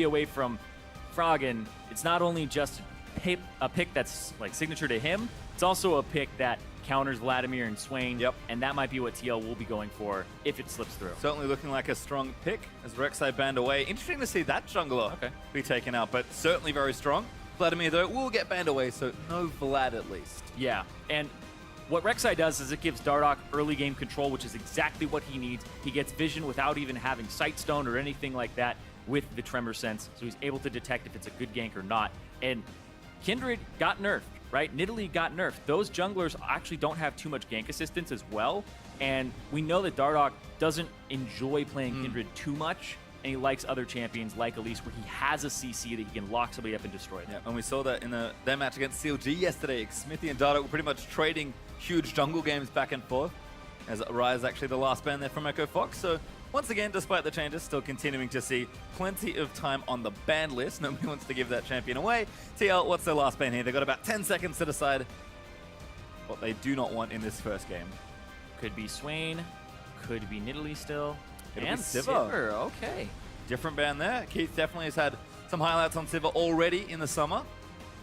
away from Froggen, it's not only just a pick that's like signature to him, it's also a pick that counters Vladimir and Swain. Yep. And that might be what TL will be going for if it slips through. Certainly looking like a strong pick as Rek'Sai banned away. Interesting to see that jungler be taken out, but certainly very strong. Vladimir, though, will get banned away, so no Vlad at least. Yeah, and what Rek'Sai does is it gives Dardoch early game control, which is exactly what he needs. He gets vision without even having Sightstone or anything like that with the Tremor Sense, so he's able to detect if it's a good gank or not. And Kindred got nerfed, right? Nidalee got nerfed. Those junglers actually don't have too much gank assistance as well, and we know that Dardoch doesn't enjoy playing Kindred too much, and he likes other champions like Elise, where he has a CC that he can lock somebody up and destroy them. Yeah, and we saw that in their match against CLG yesterday. Smithy and Dardoch were pretty much trading huge jungle games back and forth, as Rise actually the last ban there from Echo Fox. So once again, despite the changes, still continuing to see plenty of time on the ban list. Nobody wants to give that champion away. TL, what's their last ban here? They've got about 10 seconds to decide what they do not want in this first game. Could be Swain, could be Nidalee still. It'll and be Sivir. Okay. Different ban there. Keith definitely has had some highlights on Sivir already in the summer,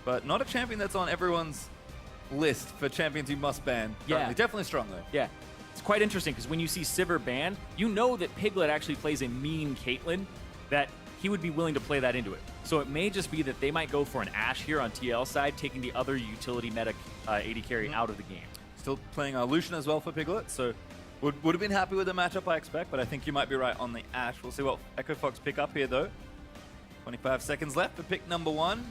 but not a champion that's on everyone's list for champions you must ban. Yeah. Currently. Definitely strong, though. Yeah. It's quite interesting because when you see Sivir banned, you know that Piglet actually plays a mean Caitlyn, that he would be willing to play that into it. So it may just be that they might go for an Ashe here on TL side, taking the other utility meta AD carry out of the game. Still playing Lucian as well for Piglet, so would have been happy with the matchup, I expect, but I think you might be right on the Ashe. We'll see what Echo Fox pick up here, though. 25 seconds left for pick number one.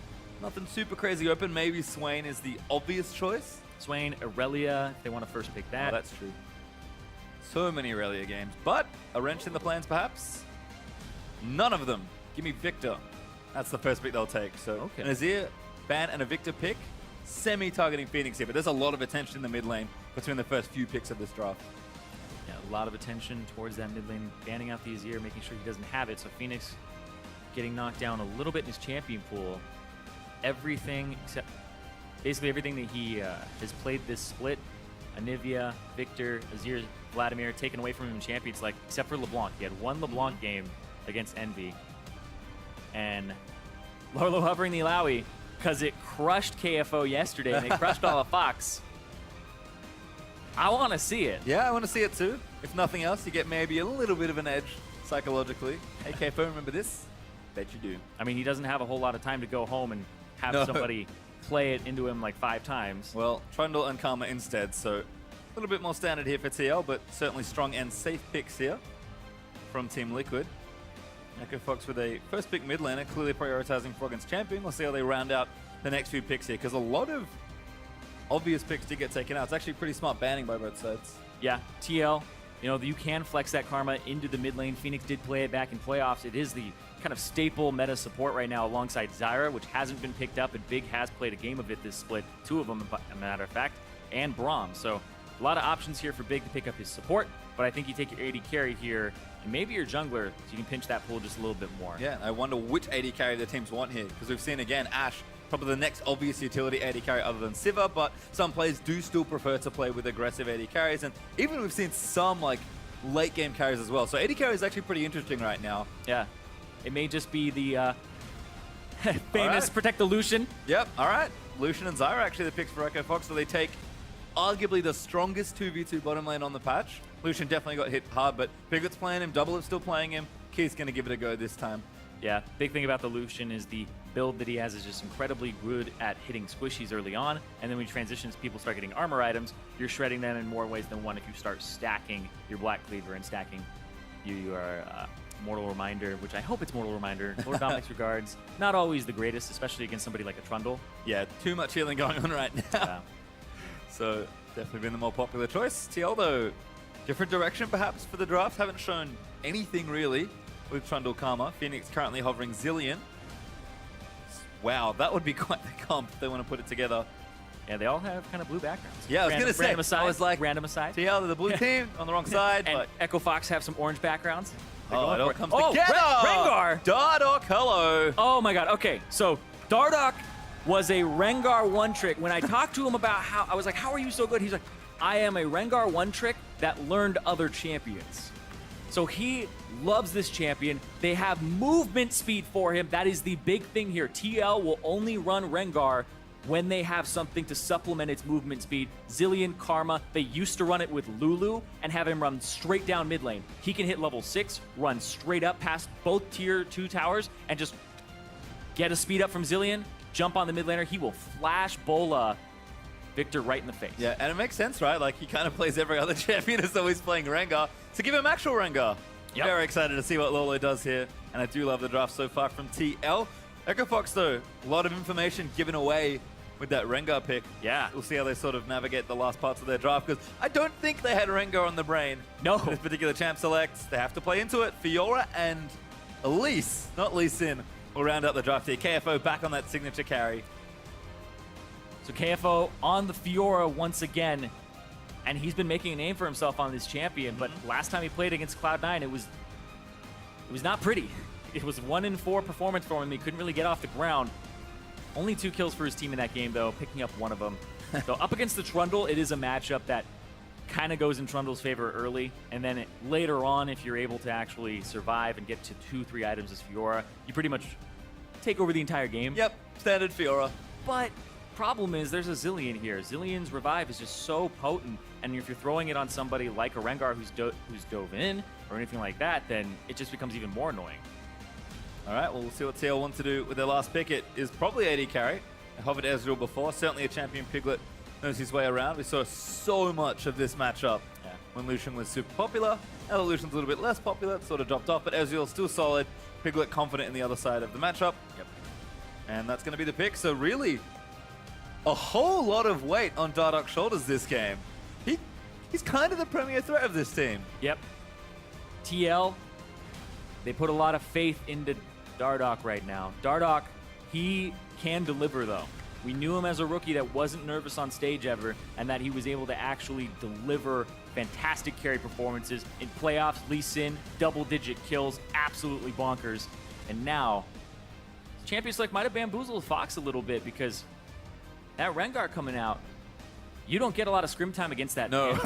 Nothing super crazy open. Maybe Swain is the obvious choice. Swain, Aurelia, if they want to first pick that. Oh, that's true. So many Aurelia games, but a wrench in the plans, perhaps? None of them. Give me Victor. That's the first pick they'll take. So an Azir ban and a Victor pick, semi-targeting Phoenix here, but there's a lot of attention in the mid lane between the first few picks of this draft. Yeah, a lot of attention towards that mid lane, banning out the Azir, making sure he doesn't have it. So Phoenix getting knocked down a little bit in his champion pool. Everything except basically everything that he has played this split, Anivia, Victor, Azir, Vladimir, taken away from him in champions, like except for LeBlanc. He had one LeBlanc game against Envy. And Lolo hovering the Alawi because it crushed KFO yesterday and they crushed all of Fox. I want to see it. Yeah, I want to see it too. If nothing else, you get maybe a little bit of an edge psychologically. Hey, KFO, remember this? Bet you do. I mean, he doesn't have a whole lot of time to go home and have somebody play it into him like 5 times. Well, Trundle and Karma instead, so a little bit more standard here for TL, but certainly strong and safe picks here from Team Liquid. Echo Fox with a first pick mid laner, clearly prioritizing Froggen's champion. We'll see how they round out the next few picks here, because a lot of obvious picks did get taken out. It's actually pretty smart banning by both sides. Yeah, TL, you know, you can flex that Karma into the mid lane. Phoenix did play it back in playoffs. It is the kind of staple meta support right now alongside Zyra, which hasn't been picked up, and Big has played a game of it this split, 2 of them, as a matter of fact, and Braum. So a lot of options here for Big to pick up his support, but I think you take your AD carry here, and maybe your jungler, so you can pinch that pool just a little bit more. Yeah, I wonder which AD carry the teams want here, because we've seen, again, Ashe, probably the next obvious utility AD carry other than Sivir, but some players do still prefer to play with aggressive AD carries, and even we've seen some, like, late game carries as well. So AD carry is actually pretty interesting right now. Yeah. It may just be the famous protect the Lucian. Yep, all right. Lucian and Zyra actually the picks for Echo Fox, so they take arguably the strongest 2v2 bottom lane on the patch. Lucian definitely got hit hard, but Piglet's playing him, Double is still playing him. Keith's going to give it a go this time. Yeah, big thing about the Lucian is the build that he has is just incredibly good at hitting squishies early on, and then when he transitions, people start getting armor items. You're shredding them in more ways than one if you start stacking your Black Cleaver and stacking your Mortal Reminder, which I hope it's Mortal Reminder. Lord Dominic's regards. Not always the greatest, especially against somebody like a Trundle. Yeah, too much healing going on right now. Yeah. So definitely been the more popular choice. TL, though, different direction perhaps for the draft. Haven't shown anything really with Trundle Karma. Phoenix currently hovering Zillion. Wow, that would be quite the comp if they want to put it together. Yeah, they all have kind of blue backgrounds. Yeah, I was going to say, aside, I was like, random aside. TL, they're the blue team on the wrong side. And but Echo Fox have some orange backgrounds. Oh, it all comes together. Rengar! Dardoch, hello. Oh my god, okay, so Dardoch was a Rengar one-trick. When I talked to him about how, I was like, how are you so good? He's like, I am a Rengar one-trick that learned other champions. So he loves this champion. They have movement speed for him. That is the big thing here. TL will only run Rengar when they have something to supplement its movement speed. Zilean, Karma, they used to run it with Lulu and have him run straight down mid lane. He can hit level 6, run straight up past both tier 2 towers, and just get a speed up from Zilean, jump on the mid laner. He will flash Bola Victor right in the face. Yeah, and it makes sense, right? Like, he kind of plays every other champion as though he's playing Rengar. So give him actual Rengar. Yep. Very excited to see what Lolo does here, and I do love the draft so far from TL. Echo Fox, though, a lot of information given away with that Rengar pick. Yeah. We'll see how they sort of navigate the last parts of their draft, because I don't think they had Rengar on the brain. No. This particular champ selects. They have to play into it. Fiora and Elise, not Lee Sin, will round out the draft here. KFO back on that signature carry. So KFO on the Fiora once again, and he's been making a name for himself on this champion, but last time he played against Cloud9, it was not pretty. It was 1-in-4 performance for him. He couldn't really get off the ground. Only 2 kills for his team in that game, though, picking up one of them. So up against the Trundle, it is a matchup that kind of goes in Trundle's favor early, and then later on, if you're able to actually survive and get to 2-3 items as Fiora, you pretty much take over the entire game. Yep, standard Fiora. But problem is there's a Zilean here. Zillion's revive is just so potent, and if you're throwing it on somebody like a Rengar who's dove in or anything like that, then it just becomes even more annoying. All right, well, we'll see what TL want to do with their last pick. It is probably AD carry. I hovered Ezreal before. Certainly a champion Piglet knows his way around. We saw so much of this matchup when Lucian was super popular. Now that Lucian's a little bit less popular, it sort of dropped off, but Ezreal's still solid. Piglet confident in the other side of the matchup. Yep. And that's going to be the pick. So really, a whole lot of weight on Dardoch's shoulders this game. He's kind of the premier threat of this team. Yep. TL, they put a lot of faith into Dardoch right now. Dardoch, he can deliver, though. We knew him as a rookie that wasn't nervous on stage ever, and that he was able to actually deliver fantastic carry performances. In playoffs, Lee Sin, double-digit kills, absolutely bonkers. And now, Champion Select might have bamboozled Fox a little bit, because that Rengar coming out, you don't get a lot of scrim time against that. No.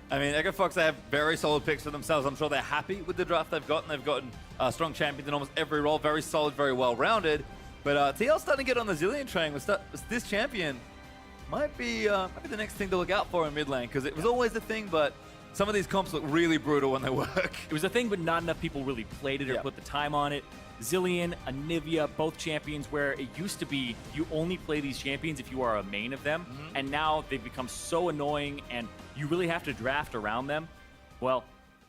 I mean, Echo Fox, they have very solid picks for themselves. I'm sure they're happy with the draft they've gotten. They've gotten strong champions in almost every role. Very solid, very well-rounded. But TL's starting to get on the Zilean train. This champion might be the next thing to look out for in mid lane, because it was always the thing, but some of these comps look really brutal when they work. It was a thing, but not enough people really played it or put the time on it. Zilean, Anivia, both champions where it used to be you only play these champions if you are a main of them, and now they've become so annoying and you really have to draft around them. Well,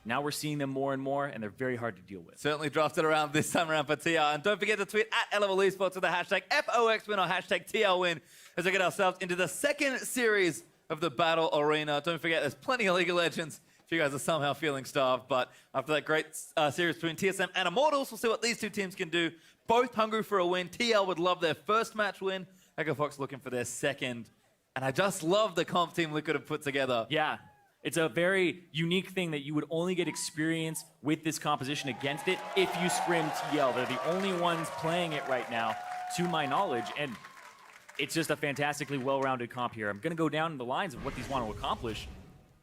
now we're seeing them more and more, and they're very hard to deal with. Certainly drafted around this time around for TR. And don't forget to tweet at LOL Esports with the hashtag FOXWin or hashtag TLWin as we get ourselves into the second series of the Battle Arena. Don't forget, there's plenty of League of Legends if you guys are somehow feeling starved. But after that great series between TSM and Immortals, we'll see what these two teams can do. Both hungry for a win. TL would love their first match win. Echo Fox looking for their second. And I just love the comp team Liquid have put together. Yeah. It's a very unique thing that you would only get experience with this composition against it if you scrim TL. They're the only ones playing it right now, to my knowledge, and it's just a fantastically well-rounded comp here. I'm going to go down the lines of what these want to accomplish.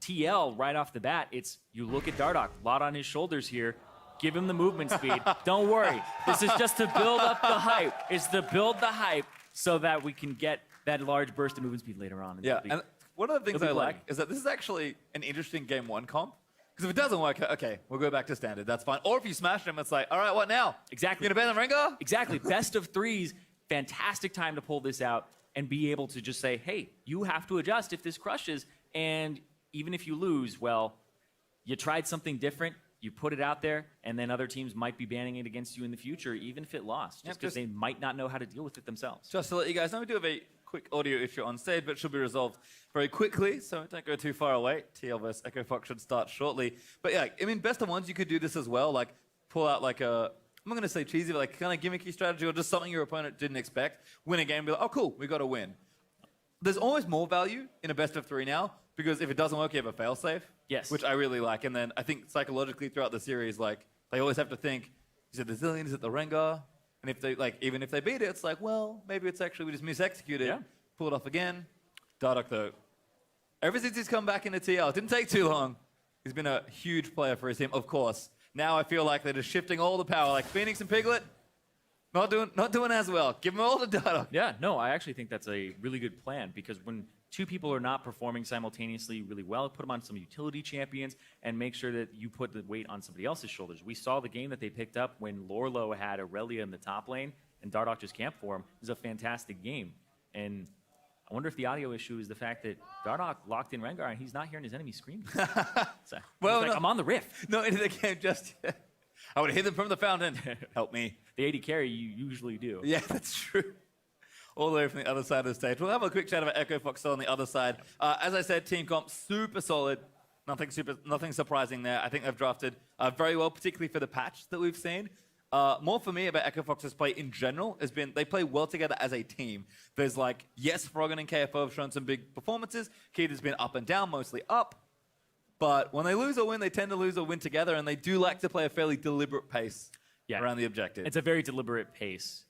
TL, right off the bat, it's you look at Dardoch, a lot on his shoulders here. Give him the movement speed. Don't worry. This is just to build up the hype. It's to build the hype so that we can get that large burst of movement speed later on. Yeah, and one of the things I like is that this is actually an interesting game one comp. Because if it doesn't work, okay, we'll go back to standard. That's fine. Or if you smash them, it's like, all right, what now? Exactly. You gonna ban the Rengar? Exactly. Best of threes. Fantastic time to pull this out and be able to just say, hey, you have to adjust if this crushes. And even if you lose, well, you tried something different. You put it out there, and then other teams might be banning it against you in the future, even if it lost, just because they might not know how to deal with it themselves. Just to let you guys know, we do have a quick audio issue on stage, but it should be resolved very quickly, so don't go too far away. TL vs Echo Fox should start shortly. But yeah, I mean, best of ones, you could do this as well, like pull out like a, I'm not going to say cheesy, but like kind of gimmicky strategy or just something your opponent didn't expect. Win a game, be like, oh cool, we got to win. There's always more value in a best of three now, because if it doesn't work, you have a fail-safe. Yes. Which I really like. And then I think psychologically throughout the series, like, they always have to think, is it the Zilean, is it the Rengar? And if they, like, even if they beat it, it's like, well, maybe it's actually we just mis-executed. Yeah. Pull it off again. Dardoch, though, ever since he's come back into TL, it didn't take too long. He's been a huge player for his team, of course. Now I feel like they're just shifting all the power. Like Phoenix and Piglet, not doing as well. Give them all to Dardoch. Yeah, no, I actually think that's a really good plan because when two people are not performing simultaneously really well, put them on some utility champions and make sure that you put the weight on somebody else's shoulders. We saw the game that they picked up when Lorlo had Aurelia in the top lane and Dardoch just camped for him. It was a fantastic game. And I wonder if the audio issue is the fact that Dardoch locked in Rengar and he's not hearing his enemy scream. So, Well, like, no. I'm on the riff. Not into the game just yet. I would hit them from the fountain. Help me. The AD carry you usually do. Yeah, that's true. All the way from the other side of the stage. We'll have a quick chat about Echo Fox still on the other side. As I said, team comp super solid. Nothing surprising there. I think they've drafted very well, particularly for the patch that we've seen. More for me about Echo Fox's play in general has been they play well together as a team. There's like, yes, Froggen and KFO have shown some big performances. Keith has been up and down, mostly up. But when they lose or win, they tend to lose or win together, and they do like to play a fairly deliberate pace around the objective. It's a very deliberate pace.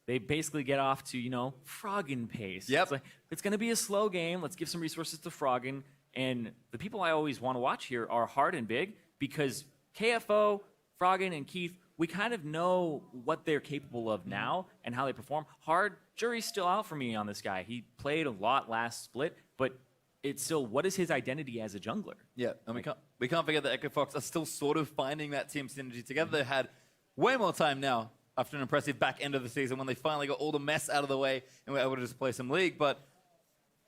They basically get off to, Froggen pace. Yep. It's like, it's going to be a slow game. Let's give some resources to Froggen. And the people I always want to watch here are Hard and Big because KFO, Froggen, and Keith, we kind of know what they're capable of now and how they perform. Hard, jury's still out for me on this guy. He played a lot last split, but it's still, what is his identity as a jungler? Yeah, and we can't forget that Echo Fox are still sort of finding that team synergy together. They had way more time now after an impressive back end of the season when they finally got all the mess out of the way and were able to just play some League. But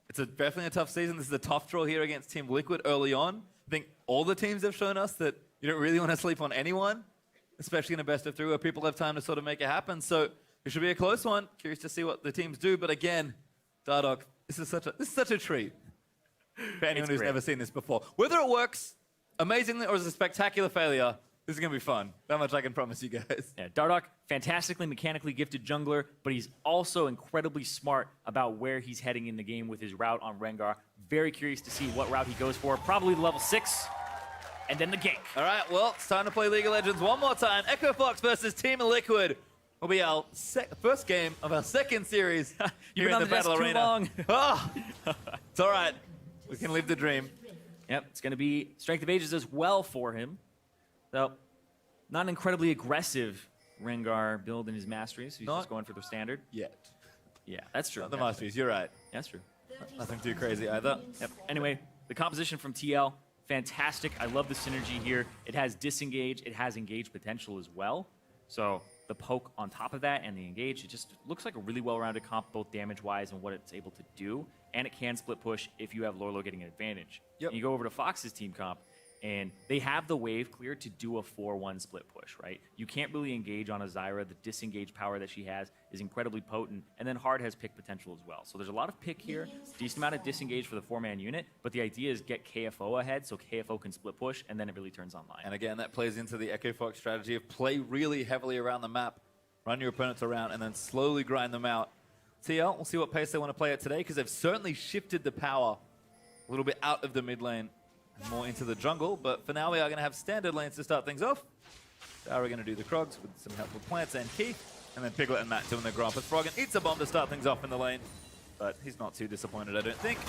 it's definitely a tough season. This is a tough draw here against Team Liquid early on. I think all the teams have shown us that you don't really want to sleep on anyone, especially in a best of three where people have time to sort of make it happen. So it should be a close one. Curious to see what the teams do. But again, Dardoch, this is such a treat for anyone who's never seen this before. Whether it works amazingly or is a spectacular failure, this is going to be fun. That much I can promise you guys. Yeah, Dardoch, fantastically mechanically gifted jungler, but he's also incredibly smart about where he's heading in the game with his route on Rengar. Very curious to see what route he goes for. Probably level 6, and then the gank. All right, well, it's time to play League of Legends one more time. Echo Fox versus Team Liquid will be our first game of our second series You've here been in the on the Battle desk too Arena. long. Oh, it's all right. We can live the dream. Yep, it's going to be Strength of Ages as well for him. So, not an incredibly aggressive Rengar build in his Masteries. He's just going for the standard. Yet. Yeah, that's true. Not the Masteries, you're right. That's true. Nothing too crazy either. Yep. Anyway, the composition from TL, fantastic. I love the synergy here. It has disengage. It has engage potential as well. So the poke on top of that and the engage, it just looks like a really well-rounded comp, both damage-wise and what it's able to do. And it can split push if you have Lorlo getting an advantage. Yep. And you go over to Fox's team comp, and they have the wave clear to do a 4-1 split push, right? You can't really engage on a Zyra. The disengage power that she has is incredibly potent. And then Hard has pick potential as well. So there's a lot of pick here, decent amount of disengage for the 4-man unit. But the idea is get KFO ahead so KFO can split push, and then it really turns online. And again, that plays into the Echo Fox strategy of play really heavily around the map, run your opponents around, and then slowly grind them out. TL, we'll see what pace they want to play at today, because they've certainly shifted the power a little bit out of the mid lane and more into the jungle. But for now, we are going to have standard lanes to start things off. Now we're going to do the Krogs with some helpful plants and Keith, and then Piglet and Matt doing their Gromp. Froggen eats a bomb to start things off in the lane, but he's not too disappointed, I don't think.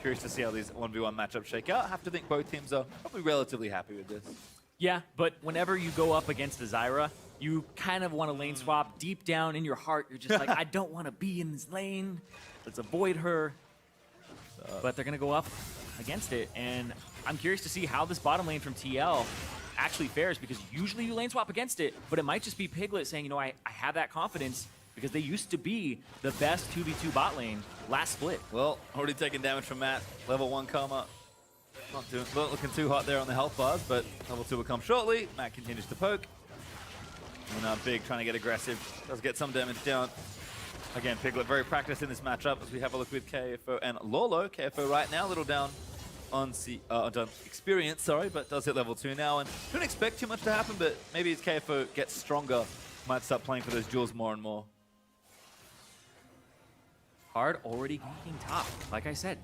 Curious to see how these 1v1 matchups shake out. I have to think both teams are probably relatively happy with this. Yeah, but whenever you go up against the Zyra, you kind of want to lane swap. Deep down in your heart, you're just like, I don't want to be in this lane. Let's avoid her. But they're going to go up against it. And I'm curious to see how this bottom lane from TL actually fares, because usually you lane swap against it, but it might just be Piglet saying, I have that confidence because they used to be the best 2v2 bot lane last split. Well, already taking damage from Matt. Level 1 karma. Not looking too hot there on the health bars, but level 2 will come shortly. Matt continues to poke. And Big trying to get aggressive. Does get some damage down. Again, Piglet very practiced in this matchup as we have a look with KFO and Lorlo. KFO right now a little down on experience, but does hit level 2 now. And don't expect too much to happen, but maybe as KFO gets stronger, might start playing for those duels more and more. Hard already ganking top. Like I said,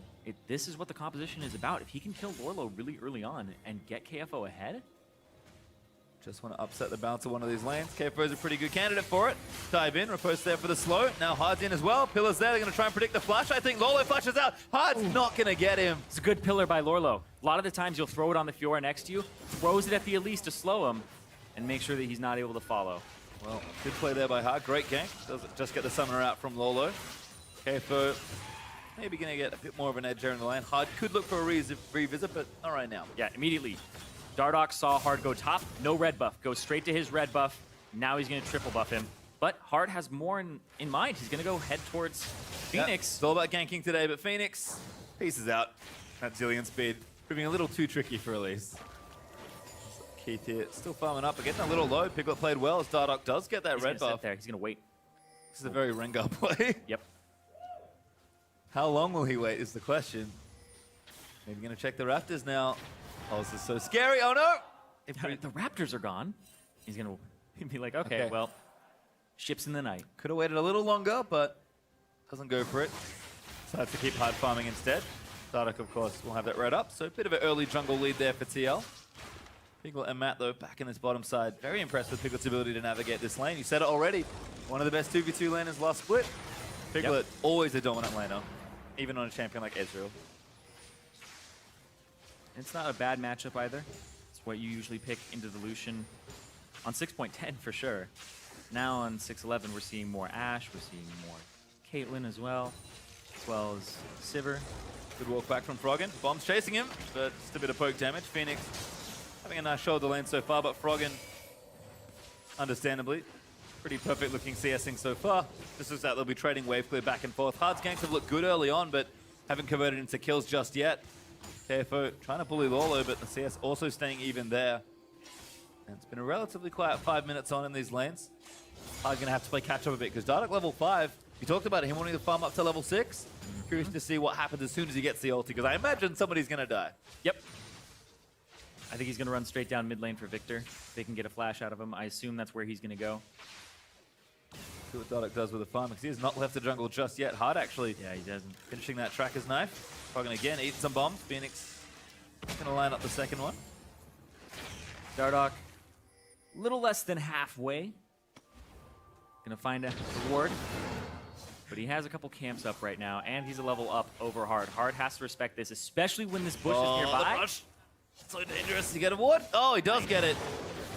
this is what the composition is about. If he can kill Lorlo really early on and get KFO ahead. Just want to upset the bounce of one of these lanes. KFO is a pretty good candidate for it. Dive in, riposte there for the slow. Now Hard's in as well. Pillar's there, they're going to try and predict the flash. I think Lorlo flashes out. Hard's not going to get him. It's a good pillar by Lorlo. A lot of the times you'll throw it on the Fiora next to you, throws it at the Elise to slow him, and make sure that he's not able to follow. Well, good play there by Hard. Great gank. Doesn't just get the summoner out from Lolo. KFO maybe going to get a bit more of an edge here in the lane. Hard could look for a revisit, but not right now. Yeah, immediately. Dardoch saw Hard go top, no red buff. Goes straight to his red buff. Now he's going to triple buff him. But Hard has more in mind. He's going to go head towards Phoenix. Yep. It's all about ganking today, but Phoenix pieces out at zillion speed. Proving a little too tricky for Elise. Keith here still farming up, but getting a little low. Piglet played well as Dardoch does get that red buff. There. He's going to wait. This is a very Rengar play. Yep. How long will he wait is the question. Maybe going to check the Raptors now. Oh, this is so scary. Oh, no! If the Raptors are gone, he's going to be like, okay, well, ships in the night. Could have waited a little longer, but doesn't go for it. Decides to keep hard farming instead. Dardoch, of course, will have that red up. So a bit of an early jungle lead there for TL. Piglet and Matt, though, back in this bottom side. Very impressed with Piglet's ability to navigate this lane. You said it already. One of the best 2v2 laners last split. Piglet, always a dominant laner, even on a champion like Ezreal. It's not a bad matchup either. It's what you usually pick into the Lucian on 6.10 for sure. Now on 6.11, we're seeing more Ashe. We're seeing more Caitlyn as well as Sivir. Good walk back from Froggen. Bomb's chasing him, but just a bit of poke damage. Phoenix having a nice shoulder lane so far, but Froggen, understandably, pretty perfect looking CSing so far. This looks like they'll be trading wave clear back and forth. Hard's ganks have looked good early on, but haven't converted into kills just yet. KFO trying to bully Lolo, but the CS also staying even there. And it's been a relatively quiet 5 minutes on in these lanes. Hard going to have to play catch up a bit, because Dardoch level 5, you talked about him wanting to farm up to level 6. Curious to see what happens as soon as he gets the ulti, because I imagine somebody's going to die. Yep. I think he's going to run straight down mid lane for Victor. If they can get a flash out of him, I assume that's where he's going to go. See what Dardoch does with the farm, because he has not left the jungle just yet. Hard actually. Yeah, he doesn't. Finishing that tracker's knife. Froggen again, eating some bombs. Phoenix going to line up the second one. Dardoch, a little less than halfway. Going to find a reward. But he has a couple camps up right now, and he's a level up over Hard. Hard has to respect this, especially when this bush is nearby. The rush. So dangerous. You get a ward? Oh, he does get it.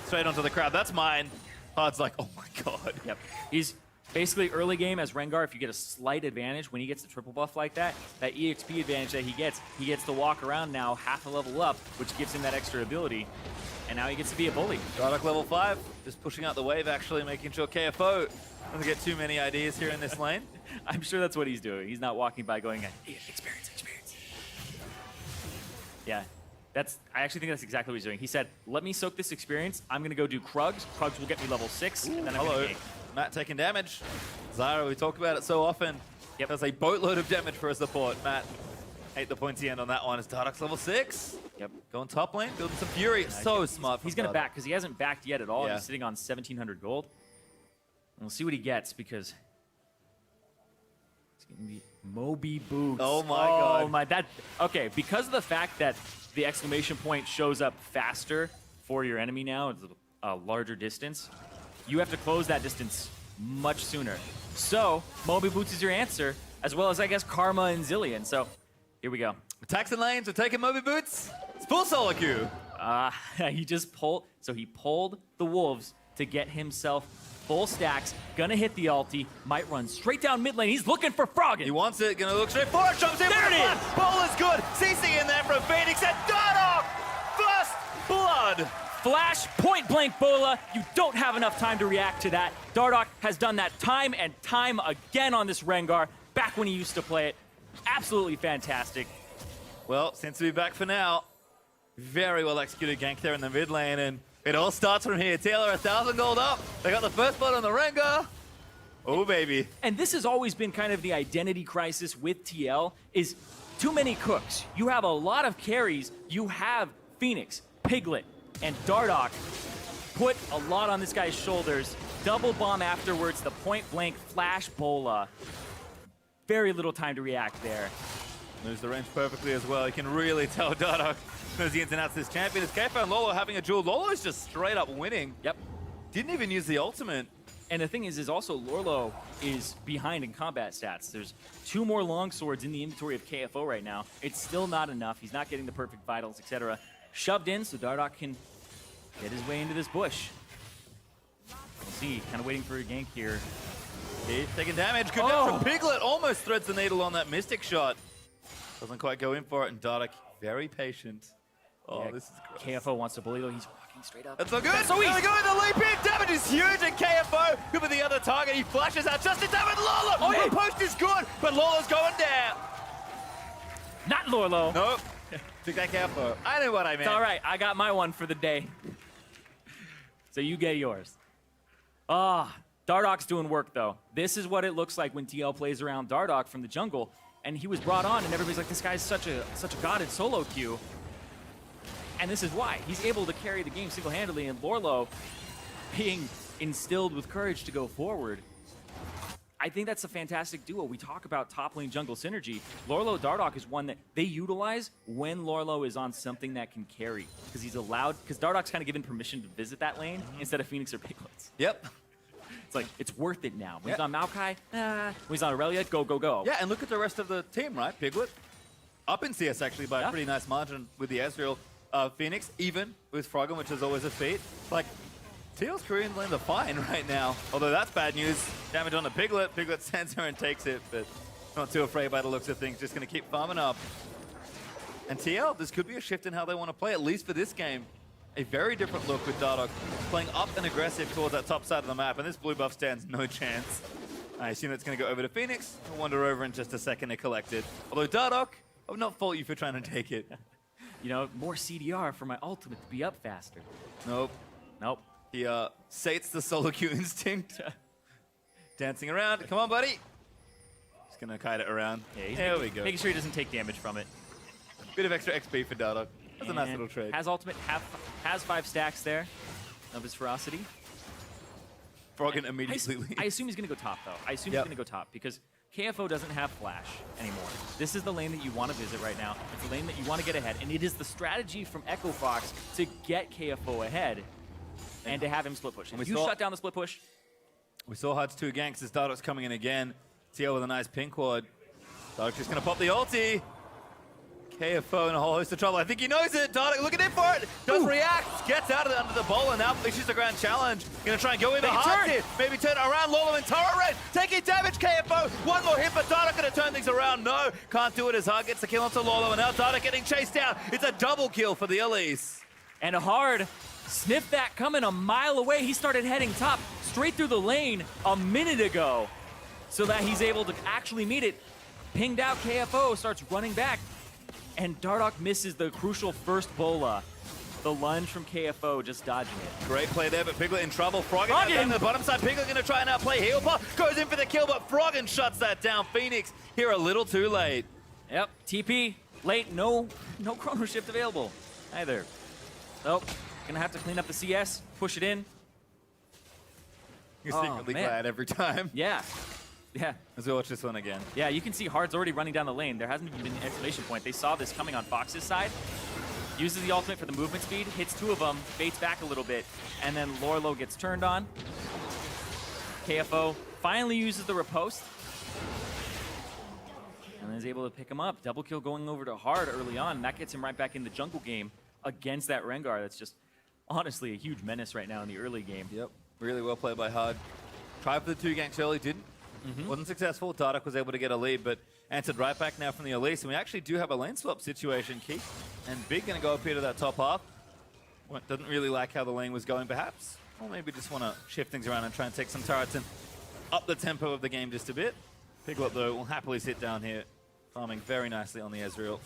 Straight onto the crowd. That's mine. Hard's like, oh my god. Yep. He's basically early game as Rengar. If you get a slight advantage when he gets the triple buff like that, that EXP advantage that he gets to walk around now half a level up, which gives him that extra ability. And now he gets to be a bully. Dardoch level 5, just pushing out the wave, actually making sure KFO doesn't get too many ideas here in this lane. I'm sure that's what he's doing. He's not walking by going, hey, experience. Yeah, I actually think that's exactly what he's doing. He said, let me soak this experience. I'm going to go do Krugs. Krugs will get me level 6, and then I'm going to gank. Matt taking damage. Zyra, we talk about it so often. Yep. Does a boatload of damage for a support. Matt ate the pointy end on that one. Is Dardoch's level 6? Yep. Going top lane, building some fury. So smart. He's going to back, because he hasn't backed yet at all. Yeah. He's sitting on 1,700 gold. And we'll see what he gets, because it's going to be Moby Boots. Oh my god. Oh my, okay, because of the fact that the exclamation point shows up faster for your enemy now, it's a larger distance, you have to close that distance much sooner. So, Moby Boots is your answer, as well as, I guess, Karma and Zillion. So, here we go. Attacks and lanes, we're taking Moby Boots. It's full solo queue. He just pulled, so he pulled the Wolves to get himself full stacks, gonna hit the ulti, might run straight down mid lane. He's looking for Froggen. He wants it, gonna look straight for it, jumps in there with it the is. Ball is good. CC in there from Phoenix and Dardoch! First blood! Flash, point blank Bola. You don't have enough time to react to that. Dardoch has done that time and time again on this Rengar, back when he used to play it. Absolutely fantastic. Well, seems to be back for now. Very well executed gank there in the mid lane, and it all starts from here. Taylor, 1,000 gold up. They got the first blood on the Rengar. Oh, baby. And this has always been kind of the identity crisis with TL, is too many cooks. You have a lot of carries. You have Phoenix, Piglet, and Dardoch put a lot on this guy's shoulders. Double bomb afterwards, the point blank flash Bola. Very little time to react there. Moves the range perfectly as well. You can really tell Dardoch knows the ins and outs of this champion. Is KFO and Lolo having a duel. Lolo's just straight up winning. Yep. Didn't even use the ultimate. And the thing is also Lorlo is behind in combat stats. There's 2 more longswords in the inventory of KFO right now. It's still not enough. He's not getting the perfect vitals, etc. Shoved in so Dardoch can get his way into this bush. We'll see. Kind of waiting for a gank here. He's taking damage. Good down from Piglet. Almost threads the needle on that Mystic shot. Doesn't quite go in for it, and Dardoch very patient. Oh, Yeah, this is gross. KFO wants to bully though. He's walking straight up. That's so good. That's so There easy. we go. The leap in. Damage is huge, and KFO good with the other target. He flashes out just in time with Lolo. Oh, yeah. The post is good, but Lolo's going down. Not Lorlo. Nope. Took that KFO. I know what I meant. It's all right. I got my one for the day. So you get yours. Dardoch's doing work, though. This is what it looks like when TL plays around Dardoch from the jungle. And he was brought on, and everybody's like, this guy's such a god in solo queue. And this is why. He's able to carry the game single-handedly, and Lorlo being instilled with courage to go forward. I think that's a fantastic duo. We talk about top lane jungle synergy. Lorlo Dardoch is one that they utilize when Lorlo is on something that can carry. Because he's allowed, because Dardoch's kind of given permission to visit that lane instead of Phoenix or Piglets. Yep. It's like, it's worth it now. When he's on Maokai, when he's on Aurelia, go, go, go. Yeah, and look at the rest of the team, right? Piglet up in CS actually by a pretty nice margin with the Ezreal. Phoenix even with Froggen, which is always a feat. Like, TL's Korean lanes are fine right now. Although that's bad news. Damage on the Piglet. Piglet sends her and takes it, but not too afraid by the looks of things. Just going to keep farming up. And TL, this could be a shift in how they want to play, at least for this game. A very different look with Dardoch playing up and aggressive towards that top side of the map, and this blue buff stands no chance. I assume it's going to go over to Phoenix. We'll wander over in just a second to collect it. Although Dardoch, I would not fault you for trying to take it. You know, more CDR for my ultimate to be up faster. Nope. Nope. He sates the solo queue instinct. Dancing around. Come on, buddy. Just going to kite it around. Yeah, there we go. Making sure he doesn't take damage from it. Bit of extra XP for Dardoch. That's a nice And little trade. Has ultimate, has 5 stacks there of his ferocity. Froggen immediately leaves. I assume he's going to go top, though. I assume he's going to go top because KFO doesn't have flash anymore. This is the lane that you want to visit right now. It's the lane that you want to get ahead, and it is the strategy from Echo Fox to get KFO ahead and to have him split push. If you shut down the split push, we saw Hud's 2 ganks as Dardoch's coming in again. TL with a nice pink quad. Dardoch's just going to pop the ulti. KFO in a whole host of trouble. I think he knows it. Dardoch looking in for it. Does react. Gets out of it under the bowl and now issues the ground challenge. Going to try and go in the hard here. Maybe turn it around. Lolo and Tara Red taking damage. KFO. One more hit, but Dardoch going to turn things around. No, can't do it as Hard gets the kill onto Lolo. And now Dardoch getting chased down. It's a double kill for the Elise. and Hard sniffed that coming a mile away. He started heading top straight through the lane a minute ago so that he's able to actually meet it. Pinged out KFO, starts running back. And Dardoch misses the crucial first bola. The lunge from KFO just dodging it. Great play there, but Piglet in trouble. Froggen down the bottom side. Piglet going to try and outplay Heal Pop. Goes in for the kill, but Froggen shuts that down. Phoenix here a little too late. Yep, TP late. No chrono shift available either. Nope. Gonna have to clean up the CS, push it in. You're secretly glad every time. Yeah. Yeah. Let's go watch this one again. Yeah, you can see Hard's already running down the lane. There hasn't even been an exclamation point. They saw this coming on Fox's side. Uses the ultimate for the movement speed, hits two of them, baits back a little bit, and then Lorlo gets turned on. KFO finally uses the riposte. And is able to pick him up. Double kill going over to Hard early on, and that gets him right back in the jungle game against that Rengar. That's just honestly a huge menace right now in the early game. Yep. Really well played by Hard. Tried for the 2 ganks early, didn't. Wasn't successful. Dardoch was able to get a lead, but answered right back now from the Elise. And we actually do have a lane swap situation. Keith and Big going to go up here to that top half. Doesn't really like how the lane was going, perhaps. Or maybe just want to shift things around and try and take some turrets and up the tempo of the game just a bit. Piglet, though, will happily sit down here, farming very nicely on the Ezreal.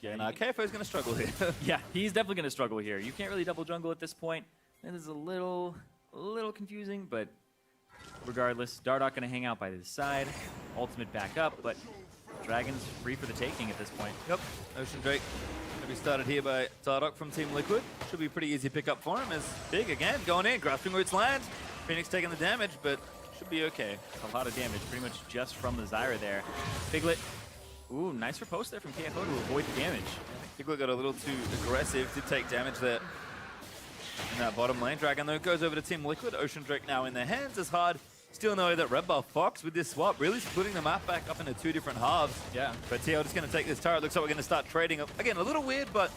Yeah, and KFO's going to struggle here. Yeah, he's definitely going to struggle here. You can't really double jungle at this point. It is a little confusing, but regardless, Dardoch going to hang out by this side. Ultimate back up, but Dragon's free for the taking at this point. Yep, Ocean Drake going to be started here by Dardoch from Team Liquid. Should be a pretty easy pickup for him as Big, again, going in, grasping roots land. Phoenix taking the damage, but should be okay. A lot of damage, pretty much just from the Zyra there. Piglet, ooh, nice riposte there from KFO to avoid the damage. Piglet got a little too aggressive, did take damage there. in that bottom lane. Dragon, though, goes over to Team Liquid. Ocean Drake now in their hands as hard. Still know that Red Buff Fox with this swap really splitting the map back up into 2 different halves. Yeah. But TL just going to take this turret. Looks like we're going to start trading. Again, a little weird, but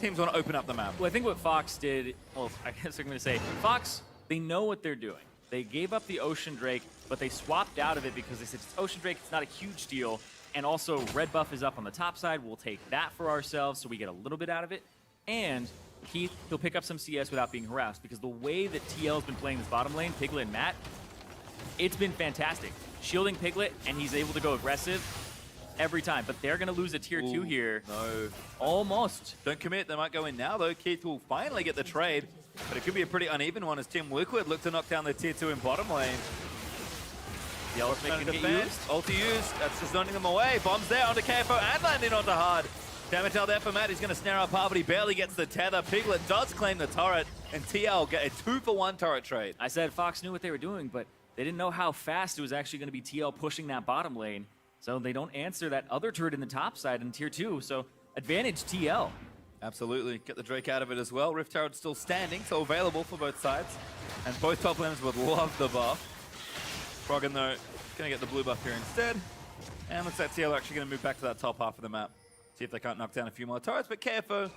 teams want to open up the map. Well, I think what Fox did, well, I guess I'm going to say, Fox, they know what they're doing. They gave up the Ocean Drake, but they swapped out of it because they said, it's Ocean Drake, it's not a huge deal. And also, red buff is up on the top side. We'll take that for ourselves so we get a little bit out of it. And Keith, he'll pick up some CS without being harassed because the way that TL has been playing this bottom lane, Piglet and Matt, it's been fantastic. Shielding Piglet, and he's able to go aggressive every time. But they're going to lose a tier 2 here. No. Almost. Don't commit. They might go in now, though. Keith will finally get the trade. But it could be a pretty uneven one as Team Liquid look to knock down the tier 2 in bottom lane. The ultimate can get used. Ulti used. That's just zoning them away. Bombs there onto KFO and landing onto Hard. Damage out there for Matt. He's going to snare up Hard, but he barely gets the tether. Piglet does claim the turret, and TL get a 2-for-1 turret trade. I said Fox knew what they were doing, but they didn't know how fast it was actually going to be TL pushing that bottom lane. So they don't answer that other turret in the top side in tier 2. So advantage TL. Absolutely. Get the Drake out of it as well. Rift Turret still standing, so available for both sides. And both top laners would love the buff. Froggen, though, going to get the blue buff here instead. And looks like TL are actually going to move back to that top half of the map. See if they can't knock down a few more turrets. But KFO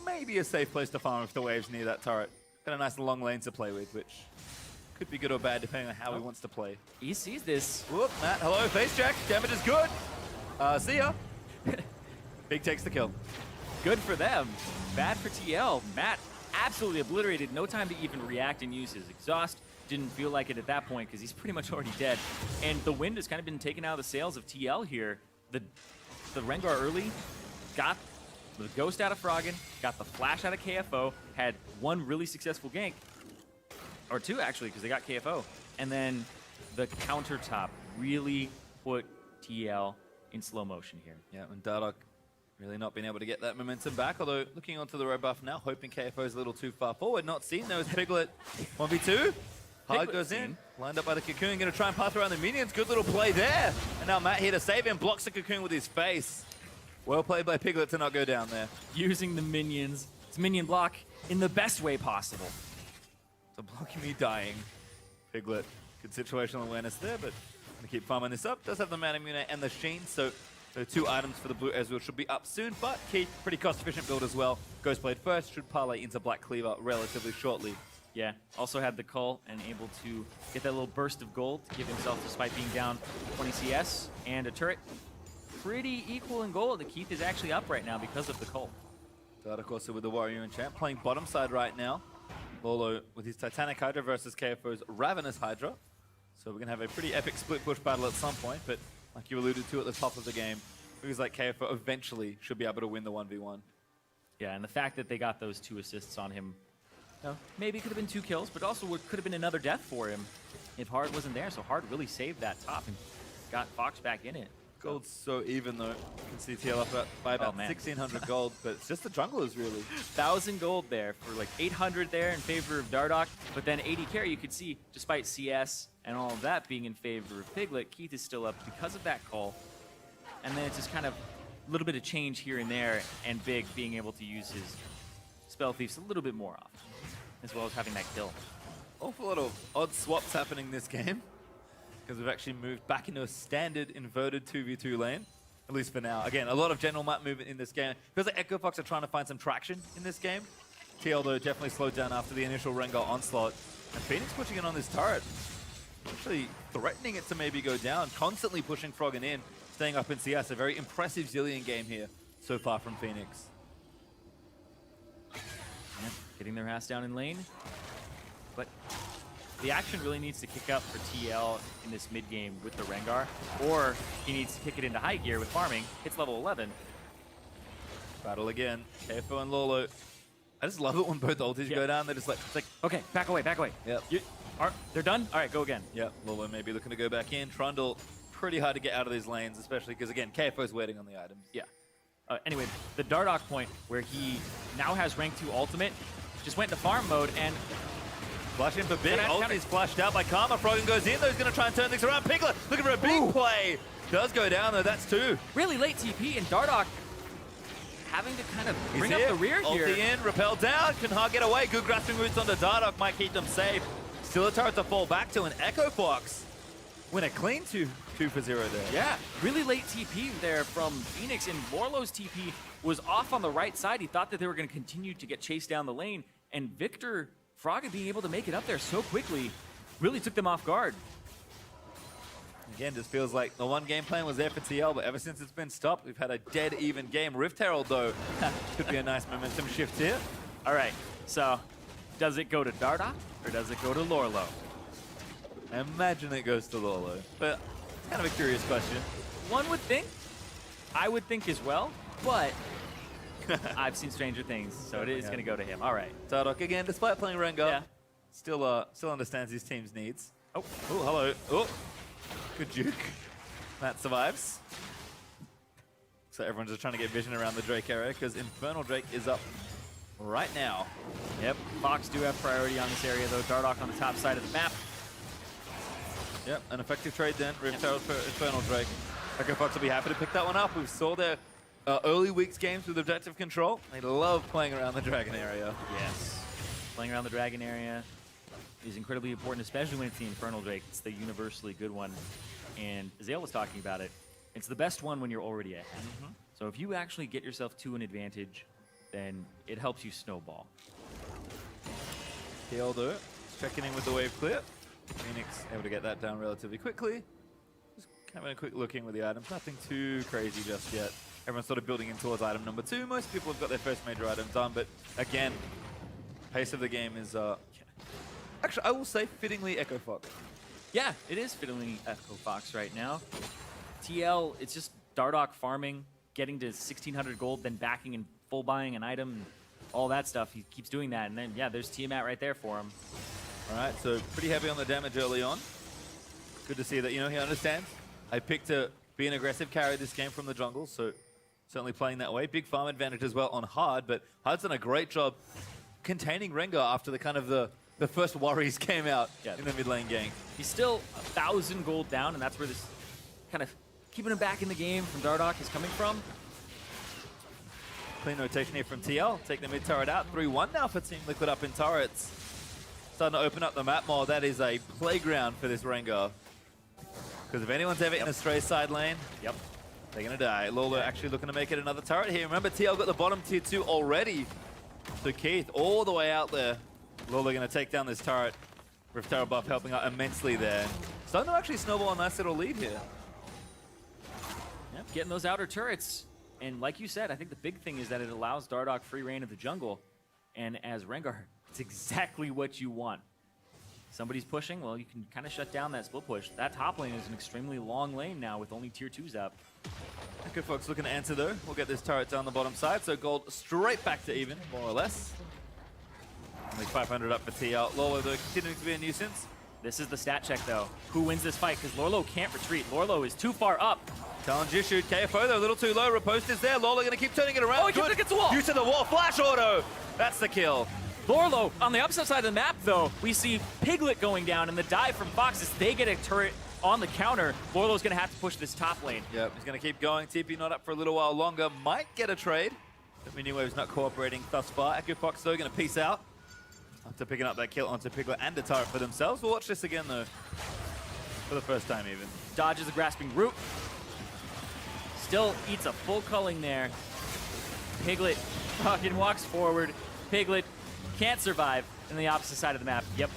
may be a safe place to farm if the wave's near that turret. Got a nice long lane to play with, which could be good or bad depending on how he wants to play. He sees this. Whoop, Matt, hello, face check. Damage is good. See ya. Big takes the kill. Good for them. Bad for TL. Matt absolutely obliterated. No time to even react and use his exhaust. Didn't feel like it at that point because he's pretty much already dead. And the wind has kind of been taken out of the sails of TL here. The Rengar early got the ghost out of Froggen, got the flash out of KFO, had one really successful gank, or two actually, because they got KFO. And then the countertop really put TL in slow motion here. Yeah, and Dardoch really not being able to get that momentum back, although looking onto the red buff now, hoping KFO is a little too far forward. Not seen, there was Piglet 1v2. Hard goes in, lined up by the Cocoon, going to try and pass around the minions. Good little play there. And now Matt here to save him, blocks the Cocoon with his face. Well played by Piglet to not go down there. Using the minions, it's minion block in the best way possible. So blocking me dying. Piglet, good situational awareness there, but going to keep farming this up. Does have the Manamune and the Sheen, so the 2 items for the blue Ezreal should be up soon, but Keith, pretty cost-efficient build as well. Ghost played first, should parlay into Black Cleaver relatively shortly. Yeah, also had the cull and able to get that little burst of gold to give himself, despite being down 20 CS and a turret. Pretty equal in gold. The Keith is actually up right now because of the cull. Dardoch also with the Warrior Enchant, playing bottom side right now. Lolo with his Titanic Hydra versus KFO's Ravenous Hydra. So we're going to have a pretty epic split push battle at some point, but like you alluded to at the top of the game, it was like KFO eventually should be able to win the 1v1. Yeah, and the fact that they got those 2 assists on him, you know, maybe it could have been 2 kills, but also could have been another death for him if Hard wasn't there. So Hard really saved that top and got Fox back in it. Gold's so even though. You can see TL up by about 1,600 gold, but it's just the junglers really. 1,000 gold there for like 800 there in favor of Dardoch, but then 80 carry, you could see, despite CS and all of that being in favor of Piglet, Keith is still up because of that call. And then it's just kind of a little bit of change here and there, and Big being able to use his Spell Thieves a little bit more often, as well as having that kill. Awful lot of odd swaps happening this game, because we've actually moved back into a standard inverted 2v2 lane, at least for now. Again, a lot of general map movement in this game. Feels like Echo Fox are trying to find some traction in this game. TL, though, definitely slowed down after the initial Rengar onslaught. And Phoenix pushing in on this turret. Actually threatening it to maybe go down, constantly pushing Froggen in, staying up in CS. A very impressive Zillion game here so far from Phoenix. Yeah, getting their ass down in lane. But the action really needs to kick up for TL in this mid game with the Rengar, or he needs to kick it into high gear with farming. It's level 11. Battle again. KFO and Lolo. I just love it when both ultis go down. They're just like, it's like, okay, back away, back away. Yep. They're done? All right, go again. Yep, Lolo maybe looking to go back in. Trundle, pretty hard to get out of these lanes, especially because, again, KFO's waiting on the items. Yeah. Anyway, the Dardoch point where he now has rank 2 ultimate, just went into farm mode and flash in for Big. Ulti's flashed out by Karma. Froggen goes in, though. He's going to try and turn things around. Piglet looking for a big play. Does go down, though. That's 2. Really late TP, and Dardoch having to kind of bring up the rear here. Ulti in, repel down, can hard get away. Good grasping roots onto Dardoch might keep them safe. Still a turret to fall back to, an Echo Fox win a clean 2 for 0 there. Yeah, really late TP there from Phoenix, and Lorlo's TP was off on the right side. He thought that they were going to continue to get chased down the lane, and Victor Fraga being able to make it up there so quickly really took them off guard. Again, just feels like the one game plan was there for TL, but ever since it's been stopped, we've had a dead even game. Rift Herald, though, could be a nice momentum shift here. All right, so does it go to Dardoch or does it go to Lorlo? I imagine it goes to Lorlo, but it's kind of a curious question. One would think. I would think as well, but I've seen stranger things, so it is going to go to him. All right. Dardoch, again, despite playing Rengar, yeah. still understands his team's needs. Oh, hello. Oh, good juke. That survives. So everyone's just trying to get vision around the Drake area because Infernal Drake is up right now. Yep, Fox do have priority on this area, though. Dardoch on the top side of the map. Yep, an effective trade then. Rift Herald for Infernal Drake. Echo Fox will be happy to pick that one up. We saw their early weeks games with objective control. They love playing around the Dragon area. Yes. Playing around the Dragon area is incredibly important, especially when it's the Infernal Drake. It's the universally good one. And Azale was talking about it. It's the best one when you're already ahead. Mm-hmm. So if you actually get yourself to an advantage, then it helps you snowball. TL though, checking in with the wave clear. Phoenix able to get that down relatively quickly. Just having a quick look in with the items. Nothing too crazy just yet. Everyone's sort of building in towards item number 2. Most people have got their first major item done, but again, pace of the game is, actually, I will say fittingly Echo Fox. Yeah, it is fittingly Echo Fox right now. TL, it's just Dardoch farming, getting to 1,600 gold, then backing and full buying an item, and all that stuff. He keeps doing that, and then, yeah, there's Tiamat right there for him. All right, so pretty heavy on the damage early on. Good to see that, he understands. I picked to be an aggressive carry this game from the jungle, so certainly playing that way. Big farm advantage as well on Hard, but Hard's done a great job containing Rengar after the kind of the first worries came out in the mid lane gank. He's still 1,000 gold down, and that's where this kind of keeping him back in the game from Dardoch is coming from. Clean rotation here from TL. Take the mid turret out. 3-1 now for Team Liquid up in turrets. Starting to open up the map more. That is a playground for this Rengar. Because if anyone's ever in a stray side lane, they're going to die. Lolo actually looking to make it another turret here. Remember, TL got the bottom tier 2 already. So Keith all the way out there. Lolo going to take down this turret. Rift Herald buff helping out immensely there. Starting to actually snowball a nice little lead here. Yep, getting those outer turrets. And like you said, I think the big thing is that it allows Dardoch free reign of the jungle. And as Rengar, it's exactly what you want. Somebody's pushing, well, you can kind of shut down that split push. That top lane is an extremely long lane now with only tier 2s up. Echo Fox looking to answer though. We'll get this turret down the bottom side, so gold straight back to even, more or less. Only 500 up for TL. Lolo though continuing to be a nuisance. This is the stat check though. Who wins this fight? Because Lorlo can't retreat. Lorlo is too far up. Challenge issued. KFO though a little too low. Riposte is there. Lolo going to keep turning it around. Oh, he keeps against the wall. Use to the wall. Flash auto. That's the kill. Lorlo, on the upside side of the map, though, we see Piglet going down, and the dive from Fox as they get a turret on the counter. Lorlo's going to have to push this top lane. Yep, he's going to keep going. TP not up for a little while longer. Might get a trade. But Minuwave's not cooperating thus far. Echo Fox, though, going to peace out after picking up that kill onto Piglet and a turret for themselves. We'll watch this again, though, for the first time even. Dodges a grasping root. Still eats a full culling there. Piglet fucking walks forward. Piglet can't survive in the opposite side of the map. Yep.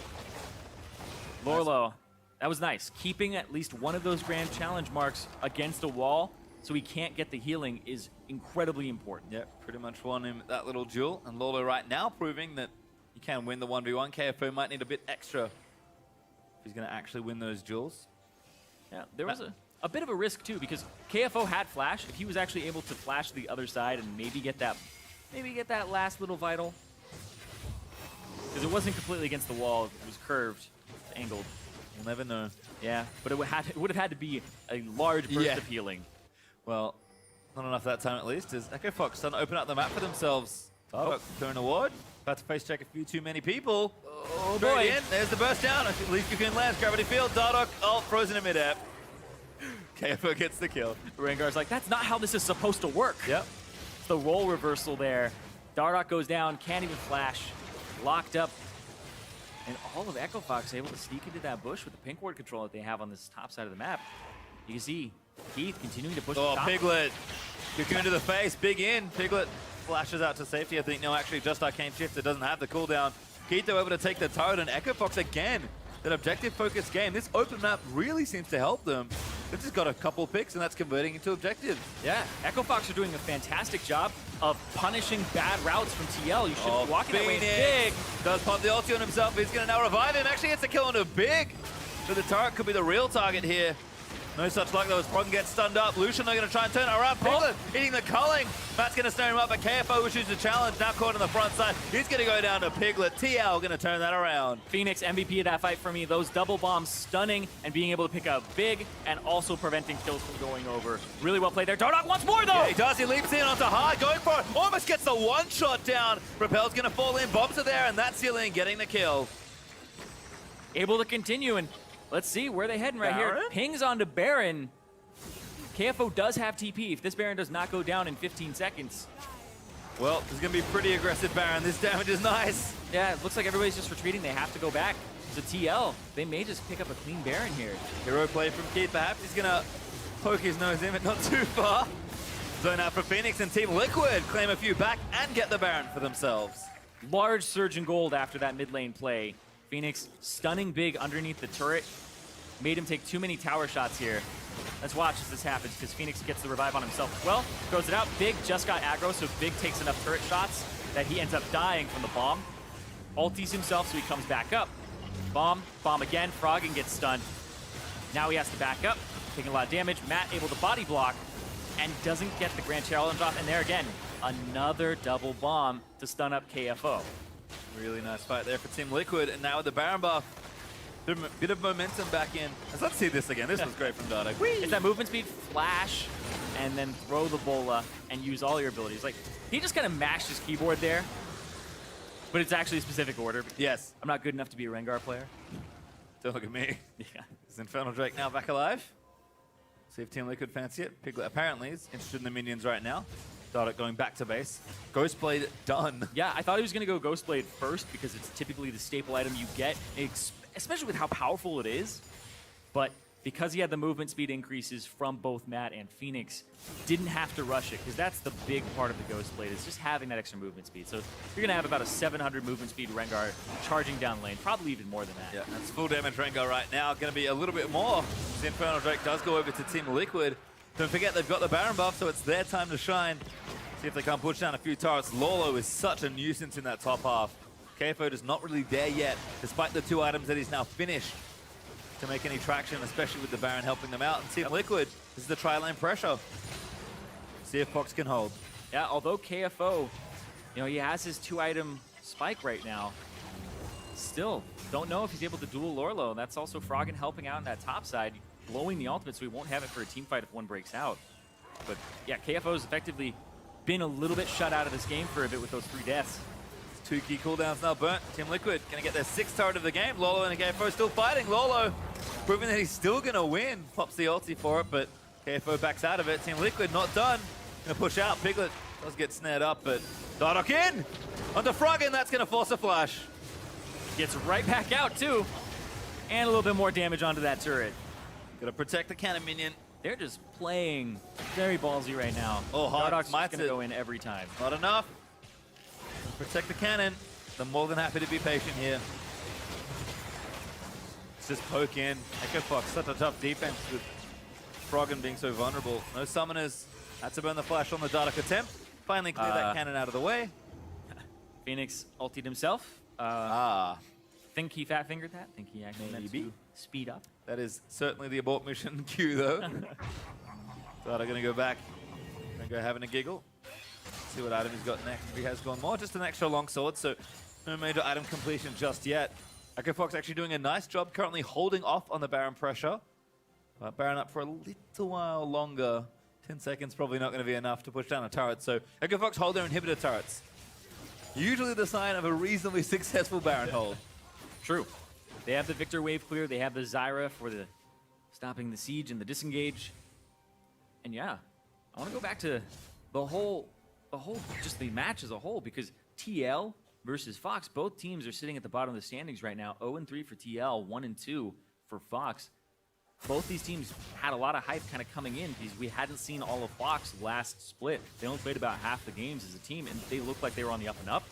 Lorlo, that was nice. Keeping at least one of those grand challenge marks against a wall so he can't get the healing is incredibly important. Yep, pretty much won him that little duel. And Lolo right now proving that he can win the 1v1. KFO might need a bit extra if he's going to actually win those duels. Yeah, there was a bit of a risk too because KFO had flash. If he was actually able to flash the other side and maybe get that last little vital. Because it wasn't completely against the wall, it was curved, angled. We'll never know. Yeah, but it would have had to be a large burst of healing. Well, not enough that time at least. As Echo Fox starting to open up the map for themselves. Dardoch throwing a ward. About to face check a few too many people. Oh boy. boy. In. There's the burst down. At least you can land. Gravity field. Dardoch, frozen in midair. KFO gets the kill. Rengar's like, that's not how this is supposed to work. Yep. It's the role reversal there. Dardoch goes down, can't even flash, locked up. And all of Echo Fox able to sneak into that bush with the pink ward control that they have on this top side of the map. You can see Keith continuing to push the top. Piglet. Cocoon to the face, big in. Piglet flashes out to safety. I think, no, actually just Arcane Shift. It doesn't have the cooldown. Keith, though, able to take the turret, and Echo Fox again. That objective-focused game. This open map really seems to help them. They've just got a couple picks, and that's converting into objectives. Yeah, Echo Fox are doing a fantastic job of punishing bad routes from TL. You should be walking that way. Big does pop the ulti on himself. He's going to now revive him. Actually, it's a kill on a Big. So the turret could be the real target here. No such luck though, as Proggen gets stunned up. Lucian, they're going to try and turn it around. Piglet hitting the culling. Matt's going to snare him up, but KFO issues the challenge. Now caught on the front side. He's going to go down to Piglet. TL going to turn that around. Phoenix MVP of that fight for me. Those double bombs stunning and being able to pick up Big and also preventing kills from going over. Really well played there. Dardoch once more though! Yeah, he does. He leaps in onto Hard, going for it. Almost gets the one shot down. Repel's going to fall in. Bombs are there, and that's Ceiling getting the kill. Able to continue, and let's see where they're heading right here. Pings onto Baron. KFO does have TP if this Baron does not go down in 15 seconds. Well, this is going to be pretty aggressive Baron. This damage is nice. Yeah, it looks like everybody's just retreating. They have to go back to TL. They may just pick up a clean Baron here. Hero play from Keith. Perhaps he's going to poke his nose in, but not too far. Zone out for Phoenix, and Team Liquid claim a few back and get the Baron for themselves. Large surge in gold after that mid lane play. Phoenix stunning Big underneath the turret. Made him take too many tower shots here. Let's watch as this happens, because Phoenix gets the revive on himself as well. Throws it out. Big just got aggro, so Big takes enough turret shots that he ends up dying from the bomb. Ulties himself, so he comes back up. Bomb again. Froggen gets stunned. Now he has to back up, taking a lot of damage. Matt able to body block and doesn't get the Grand Challenge off. And there again, another double bomb to stun up KFO. Really nice fight there for Team Liquid, and now with the Baron buff, bit of momentum back in. Let's see this again. This was great from Dardoch. It's that movement speed, flash, and then throw the bola and use all your abilities. Like, he just kind of mashed his keyboard there, but it's actually a specific order. Yes. I'm not good enough to be a Rengar player. Don't look at me. Yeah. Is Infernal Drake now back alive? See if Team Liquid fancy it. Piglet apparently is interested in the minions right now. Dardoch going back to base. Ghostblade done. Yeah, I thought he was going to go Ghostblade first because it's typically the staple item you get, especially with how powerful it is. But because he had the movement speed increases from both Matt and Phoenix, didn't have to rush it, because that's the big part of the Ghostblade, is just having that extra movement speed. So you're going to have about a 700 movement speed Rengar charging down lane, probably even more than that. Yeah, that's full damage Rengar right now. Going to be a little bit more. The Infernal Drake does go over to Team Liquid. Don't forget, they've got the Baron buff, so it's their time to shine. See if they can't push down a few turrets. Lolo is such a nuisance in that top half. KFO is not really there yet, despite the 2 items that he's now finished to make any traction, especially with the Baron helping them out. And Team Liquid, this is the tri-lane pressure. See if Fox can hold. Yeah, although KFO, he has his 2-item spike right now. Still, don't know if he's able to duel Lorlo. That's also Froggen helping out on that top side, blowing the ultimate, so he won't have it for a team fight if one breaks out. But yeah, KFO's effectively been a little bit shut out of this game for a bit with those 3 deaths. 2 key cooldowns now burnt. Team Liquid gonna get their 6th turret of the game. Lolo and KFO still fighting. Lolo proving that he's still gonna win. Pops the ulti for it, but KFO backs out of it. Team Liquid not done. Gonna push out. Piglet does get snared up, but Dardoch in! Onto Froggen, that's gonna force a flash. Gets right back out too. And a little bit more damage onto that turret. Gotta protect the cannon minion. They're just playing very ballsy right now. Oh, Dardoch's just gonna go in every time. Not enough. Protect the cannon. They're more than happy to be patient here. Let's just poke in. Echo Fox, such a tough defense with Froggen being so vulnerable. No summoners. Had to burn the flash on the Dardoch attempt. Finally clear that cannon out of the way. Phoenix ultied himself. Think he fat fingered that. Think he actually meant to speed up. That is certainly the abort mission cue, though. Dardoch gonna go back. Gonna go having a giggle. See what item he's got next. He has gone more. Just an extra longsword, so no major item completion just yet. Echo Fox actually doing a nice job, currently holding off on the Baron pressure. Baron up for a little while longer. 10 seconds probably not going to be enough to push down a turret, so Echo Fox hold their inhibitor turrets. Usually the sign of a reasonably successful Baron hold. True. They have the Victor wave clear. They have the Zyra for the stopping the siege and the disengage. And yeah, I want to go back to the whole just the match as a whole, because TL versus Fox, both teams are sitting at the bottom of the standings right now. 0-3 for TL, 1-2 for Fox. Both these teams had a lot of hype kind of coming in because we hadn't seen all of Fox last split. They only played about half the games as a team, and they looked like they were on the up and up.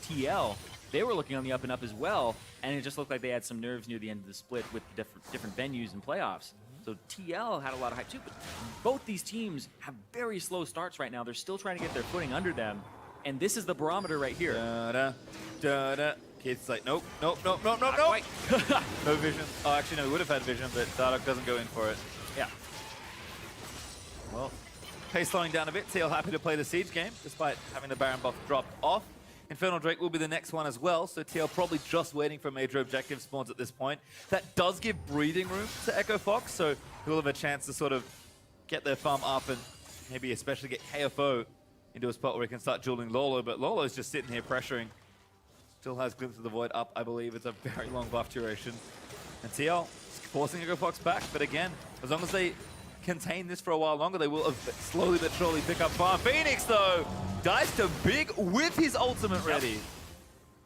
TL, they were looking on the up and up as well, and it just looked like they had some nerves near the end of the split with the different venues and playoffs. So TL had a lot of hype too, but both these teams have very slow starts right now. They're still trying to get their footing under them, and this is the barometer right here. Kid's like, nope, nope, nope, nope, nope, nope. No vision. Oh, actually, no, we would have had vision, but Dardoch doesn't go in for it. Yeah. Well, pace slowing down a bit. TL happy to play the Siege game, despite having the Baron buff dropped off. Infernal Drake will be the next one as well, so TL probably just waiting for major objective spawns at this point. That does give breathing room to Echo Fox, so he'll have a chance to sort of get their farm up and maybe especially get KFO into a spot where he can start dueling Lolo, but Lolo's just sitting here pressuring. Still has Glimpse of the Void up, I believe. It's a very long buff duration. And TL forcing Echo Fox back, but again, as long as they contain this for a while longer, they will slowly but surely pick up farm. Phoenix, though, dives to Big with his ultimate ready.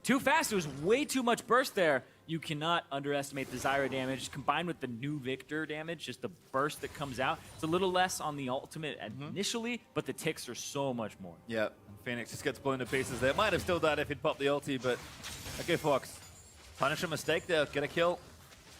Too fast. There was way too much burst there. You cannot underestimate the Zyra damage combined with the new Victor damage, just the burst that comes out. It's a little less on the ultimate initially, but the ticks are so much more. Yeah, and Phoenix just gets blown to pieces there. Might have still died if he'd popped the ulti, but okay, Fox. Punish a mistake there, get a kill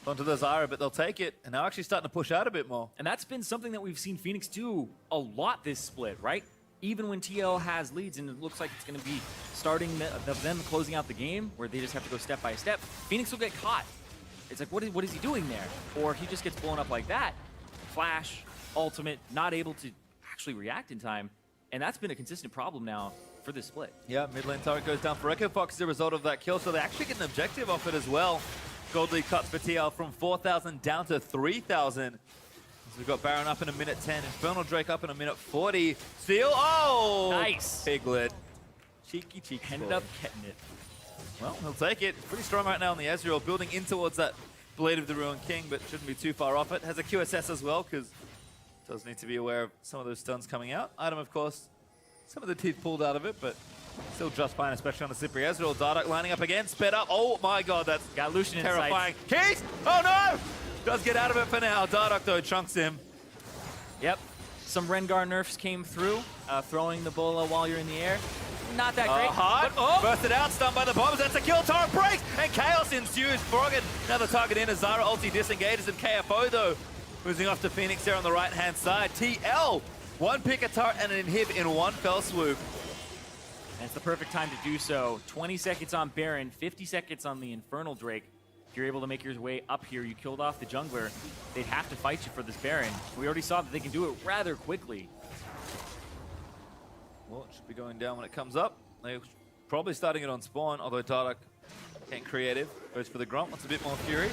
onto the Zyra, but they'll take it. And now actually starting to push out a bit more. And that's been something that we've seen Phoenix do a lot this split, right? Even when TL has leads and it looks like it's going to be starting them closing out the game where they just have to go step by step, Phoenix will get caught. It's like, what is he doing there? Or he just gets blown up like that. Flash, ultimate, not able to actually react in time. And that's been a consistent problem now for this split. Yeah, mid lane turret goes down for Echo Fox as a result of that kill, so they actually get an objective off it as well. Gold lead cuts for TL from 4,000 down to 3,000. We've got Baron up in a minute 10, Infernal Drake up in a minute 40. Seal, oh! Nice. Piglet. Cheeky, cheeky. Ended up getting it. Well, he'll take it. Pretty strong right now on the Ezreal, building in towards that Blade of the Ruined King, but shouldn't be too far off it. Has a QSS as well, because does need to be aware of some of those stuns coming out. Item, of course, some of the teeth pulled out of it, but still just fine, especially on the slippery Ezreal. Dardoch lining up again, sped up. Oh my god, that's got Lucian terrifying. Keys! Oh no! Does get out of it for now. Dardoch, though, chunks him. Yep. Some Rengar nerfs came through, throwing the bola while you're in the air. Not that great. Hard. Bursted out, stunned by the bombs. That's a kill. Torrent breaks, and chaos ensues. Froggen, another target in as Zyra ulti disengages, and KFO, though, losing off to Phoenix there on the right-hand side. TL, one pick, a turret, and an inhib in one fell swoop. And it's the perfect time to do so. 20 seconds on Baron, 50 seconds on the Infernal Drake. If you're able to make your way up here, you killed off the jungler, they'd have to fight you for this Baron. We already saw that they can do it rather quickly. Well, it should be going down when it comes up. They're probably starting it on spawn, although Dardoch getting creative. Goes for the Grunt, wants a bit more fury.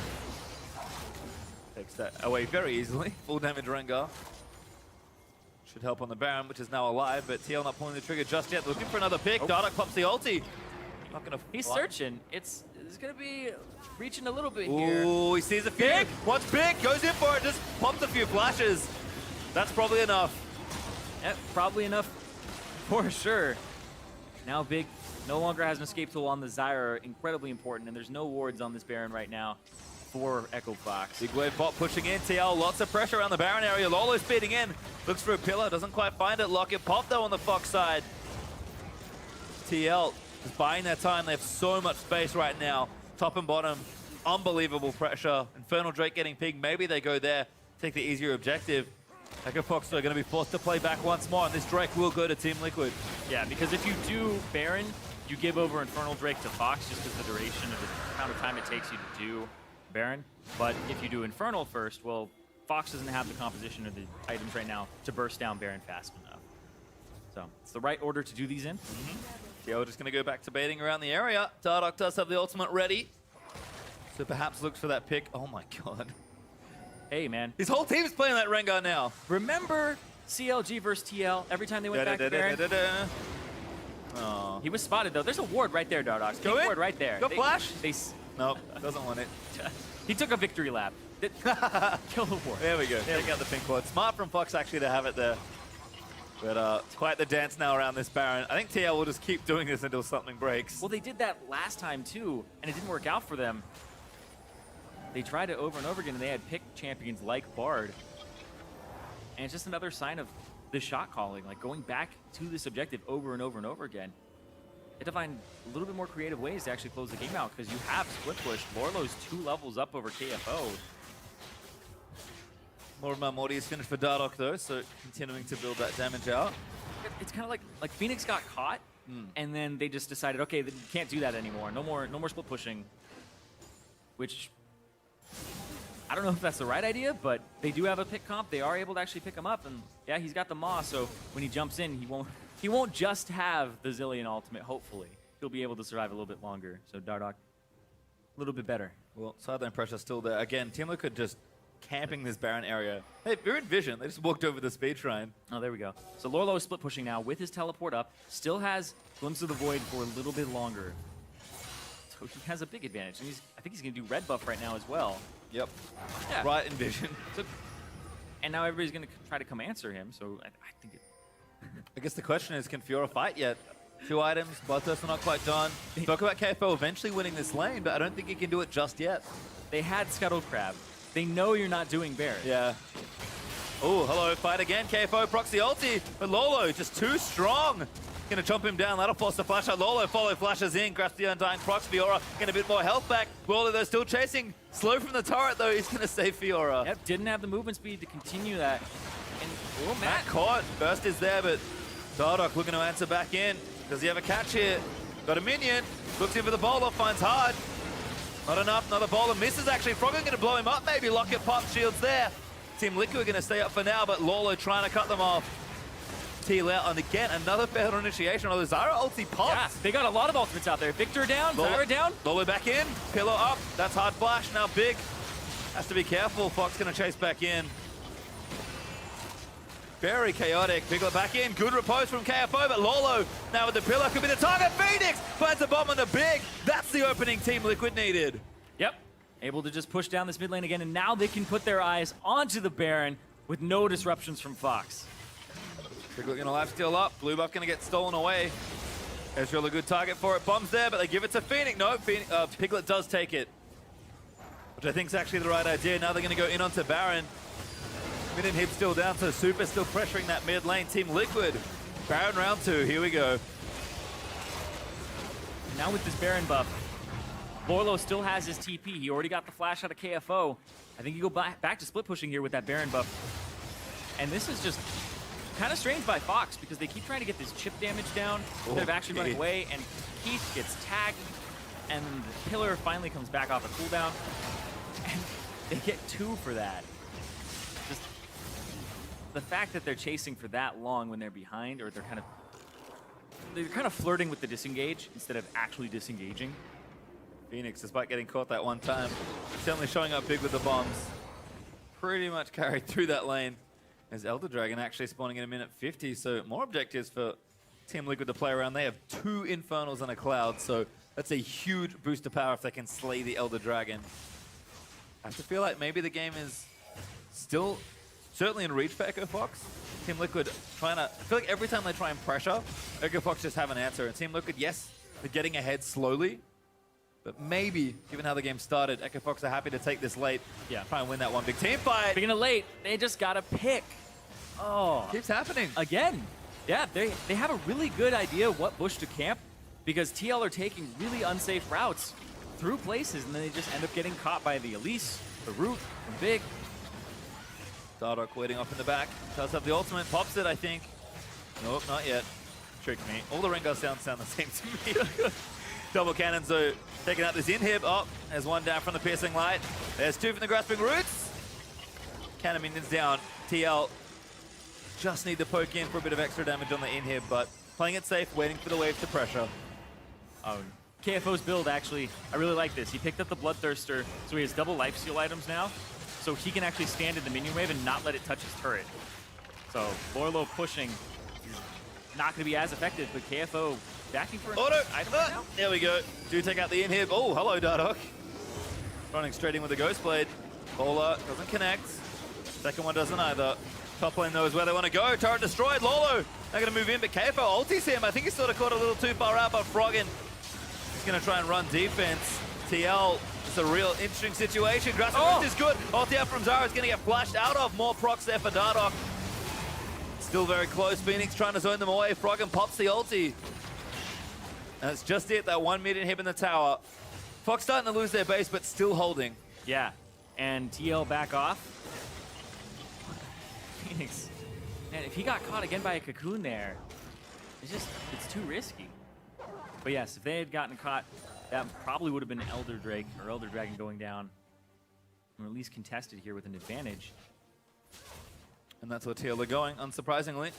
Takes that away very easily. Full damage Rengar. Should help on the Baron, which is now alive, but TL not pulling the trigger just yet. Looking for another pick. Dardoch pops the ulti. Not gonna He's searching. It's going to be reaching a little bit here. Ooh, he sees a few. Big! What's big? Goes in for it. Just pumps a few flashes. That's probably enough. Yep, probably enough for sure. Now Big no longer has an escape tool on the Zyra. Incredibly important, and there's no wards on this Baron right now for Echo Fox. Big wave bot pushing in. TL, lots of pressure around the Baron area. Lolo's feeding in. Looks for a pillar. Doesn't quite find it. Lock it pop, though, on the Fox side. TL is buying their time. They have so much space right now. Top and bottom, unbelievable pressure. Infernal Drake getting pinged. Maybe they go there, take the easier objective. Echo Fox are going to be forced to play back once more, and this Drake will go to Team Liquid. Yeah, because if you do Baron, you give over Infernal Drake to Fox just because the duration of the amount of time it takes you to do Baron. But if you do Infernal first, well, Fox doesn't have the composition of the items right now to burst down Baron fast enough. So it's the right order to do these in. Yeah, we're just going to go back to baiting around the area. Dardoch does have the ultimate ready. So perhaps looks for that pick. Oh my god. Hey, man. His whole team's playing that Rengar now. Remember CLG versus TL every time they went back to Baron? Oh. He was spotted, though. There's a ward right there, Dardoch. Go in. Ward right there. Go flash. Nope, doesn't want it. He took a victory lap. Kill the ward. There we go. Take out the pink ward. Smart from Fox, actually, to have it there. But it's quite the dance now around this Baron. I think TL will just keep doing this until something breaks. Well, they did that last time too, and it didn't work out for them. They tried it over and over again, and they had picked champions like Bard. And it's just another sign of the shot calling, like going back to this objective over and over and over again. They have to find a little bit more creative ways to actually close the game out, because you have split push. Lorlo's 2 levels up over KFO. More of my Morty is finished for Dardoch though, so continuing to build that damage out. It's kind of like Phoenix got caught, and then they just decided, okay, you can't do that anymore. No more split pushing. Which, I don't know if that's the right idea, but they do have a pick comp. They are able to actually pick him up, and yeah, he's got the Maw, so when he jumps in, he won't just have the Zillion ultimate, hopefully. He'll be able to survive a little bit longer, so Dardoch, a little bit better. Well, sideline pressure still there. Again, Team Liquid just camping this Baron area. Hey, they're in vision. They just walked over the speed shrine. Oh, there we go. So Lorlo is split pushing now with his teleport up. Still has Glimpse of the Void for a little bit longer. So he has a big advantage. And I think he's going to do red buff right now as well. Yep. Yeah. Right in vision. So, and now everybody's going to try to come answer him. So I think I guess the question is, can Fiora fight yet? 2 items, Bloodthirst are not quite done. Talk about KFO eventually winning this lane, but I don't think he can do it just yet. They had Scuttle Crab. They know you're not doing Baron. Yeah. Oh, hello, fight again. KFO proxy ulti, but Lolo just too strong. Gonna jump him down, that'll force the flash out. Lolo follow flashes in, grabs the Undying procs. Fiora getting a bit more health back. Lolo, they're still chasing. Slow from the turret though, he's gonna save Fiora. Yep, didn't have the movement speed to continue that. And, oh, Matt caught, burst is there, but Dardoch looking to answer back in. Does he have a catch here? Got a minion, looks in for the bowler, finds hard. Not enough, another bowler misses actually. Frogger gonna blow him up, maybe Locket pop shields there. Team Liquid are gonna stay up for now, but Lolo trying to cut them off. Teal out, and again, another failed initiation. Oh, the Zyra ulti pops. Yeah, they got a lot of ultimates out there. Victor down, Zyra down. Lolo back in, Pillow up, that's hard flash, now big. Has to be careful, Fox gonna chase back in. Very chaotic. Piglet back in. Good repose from KFO, but Lolo now with the pillar could be the target. Phoenix finds a bomb on the big. That's the opening Team Liquid needed. Yep. Able to just push down this mid lane again, and now they can put their eyes onto the Baron with no disruptions from Fox. Piglet gonna lifesteal up. Blue buff gonna get stolen away. Ezreal a good target for it. Bombs there, but they give it to Phoenix. No, Piglet does take it, which I think is actually the right idea. Now they're gonna go in onto Baron. Mid and hip still down, so Super still pressuring that mid lane. Team Liquid, Baron round 2, here we go. Now with this Baron buff, Lorlo still has his TP. He already got the flash out of KFO. I think you go back to split pushing here with that Baron buff. And this is just kind of strange by Fox, because they keep trying to get this chip damage down instead of actually running away, and Keith gets tagged, and the pillar finally comes back off a cooldown, and they get 2 for that. Just the fact that they're chasing for that long when they're behind, or they're kind of flirting with the disengage instead of actually disengaging. Phoenix, despite getting caught that one time, certainly showing up big with the bombs. Pretty much carried through that lane. As Elder Dragon actually spawning in a minute 50, so more objectives for Team Liquid to play around. They have 2 Infernals and a Cloud, so that's a huge boost of power if they can slay the Elder Dragon. I have to feel like maybe the game is still certainly in reach for Echo Fox. Team Liquid trying to, I feel like every time they try and pressure, Echo Fox just have an answer. And Team Liquid, yes, they're getting ahead slowly, but maybe, given how the game started, Echo Fox are happy to take this late. Yeah. Try and win that one big team fight. Speaking of late, they just got to pick. Oh. Keeps happening. Again. Yeah, they have a really good idea what bush to camp, because TL are taking really unsafe routes through places, and then they just end up getting caught by the Elise, the Root, and Big. Dardoch waiting off in the back. Does have the ultimate. Pops it, I think. Nope, not yet. Tricked me. All the Rengar sounds sound the same to me. Double cannons, though, taking out this inhib. Oh, there's one down from the piercing light. There's 2 from the grasping roots. Cannon minions down. TL just need to poke in for a bit of extra damage on the inhib, but playing it safe, waiting for the wave to pressure. Oh, KFO's build, actually, I really like this. He picked up the Bloodthirster, so he has double lifesteal items now, so he can actually stand in the minion wave and not let it touch his turret. So Lorlo pushing is not going to be as effective, but KFO backing for an item right now. There we go. Do take out the inhib. Oh, hello, Dardoch. Running straight in with the Ghost Blade. Bowler doesn't connect. Second one doesn't either. Top lane knows where they want to go. Turret destroyed. Lolo, they're going to move in, but KFO ultis him. I think he's sort of caught a little too far out, but Froggen is going to try and run defense. TL, it's a real interesting situation. Grasping Roots is good. Ulti out from Zara is going to get flashed out of. More procs there for Dardoch. Still very close. Phoenix trying to zone them away. Froggen pops the ulti. And it's just it, that 1 minute hit in the tower. Fox starting to lose their base, but still holding. Yeah, and TL back off. Phoenix, man, if he got caught again by a cocoon there, it's too risky. But yes, if they had gotten caught, that probably would have been Elder Drake or Elder Dragon going down, or at least contested here with an advantage. And that's where TL are going, unsurprisingly.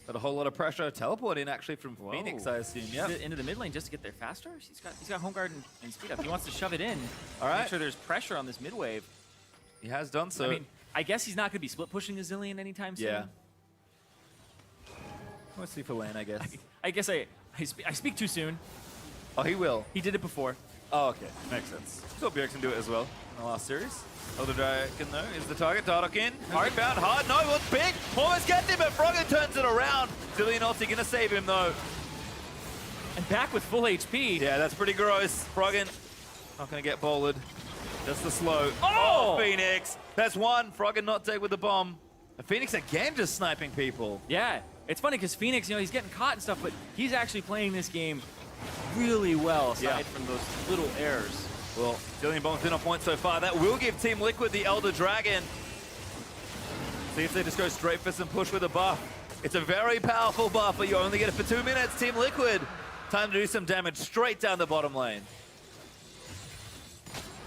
But a whole lot of pressure. Teleporting actually from Phoenix, I assume. Yeah. Into the mid lane just to get there faster. He's got home guard and speed up. He wants to shove it in. All right. Make sure there's pressure on this mid wave. He has done so. I mean, I guess he's not going to be split pushing a Zillion anytime soon. Yeah. We'll see for lane, I guess. I guess I speak too soon. Oh, he will. He did it before. Oh, okay. Makes sense. Saw Bjerg can do it as well in the last series. Elder Dragon, though, is the target. Dardoch in. Hard found. Hard. No, it was big. Almost gets him, but Froggen turns it around. Zillion ulti going to save him, though. And back with full HP. Yeah, that's pretty gross. Froggen not going to get bowled. Just the slow. Oh! Phoenix. That's one. Froggen not dead with the bomb. And Phoenix again just sniping people. Yeah. It's funny because Phoenix, he's getting caught and stuff, but he's actually playing this game really well aside from those little errors. Well, Zillion bombs in on point so far. That will give Team Liquid the Elder Dragon. See if they just go straight for some push with a buff. It's a very powerful buff, but you only get it for 2 minutes. Team Liquid, time to do some damage straight down the bottom lane.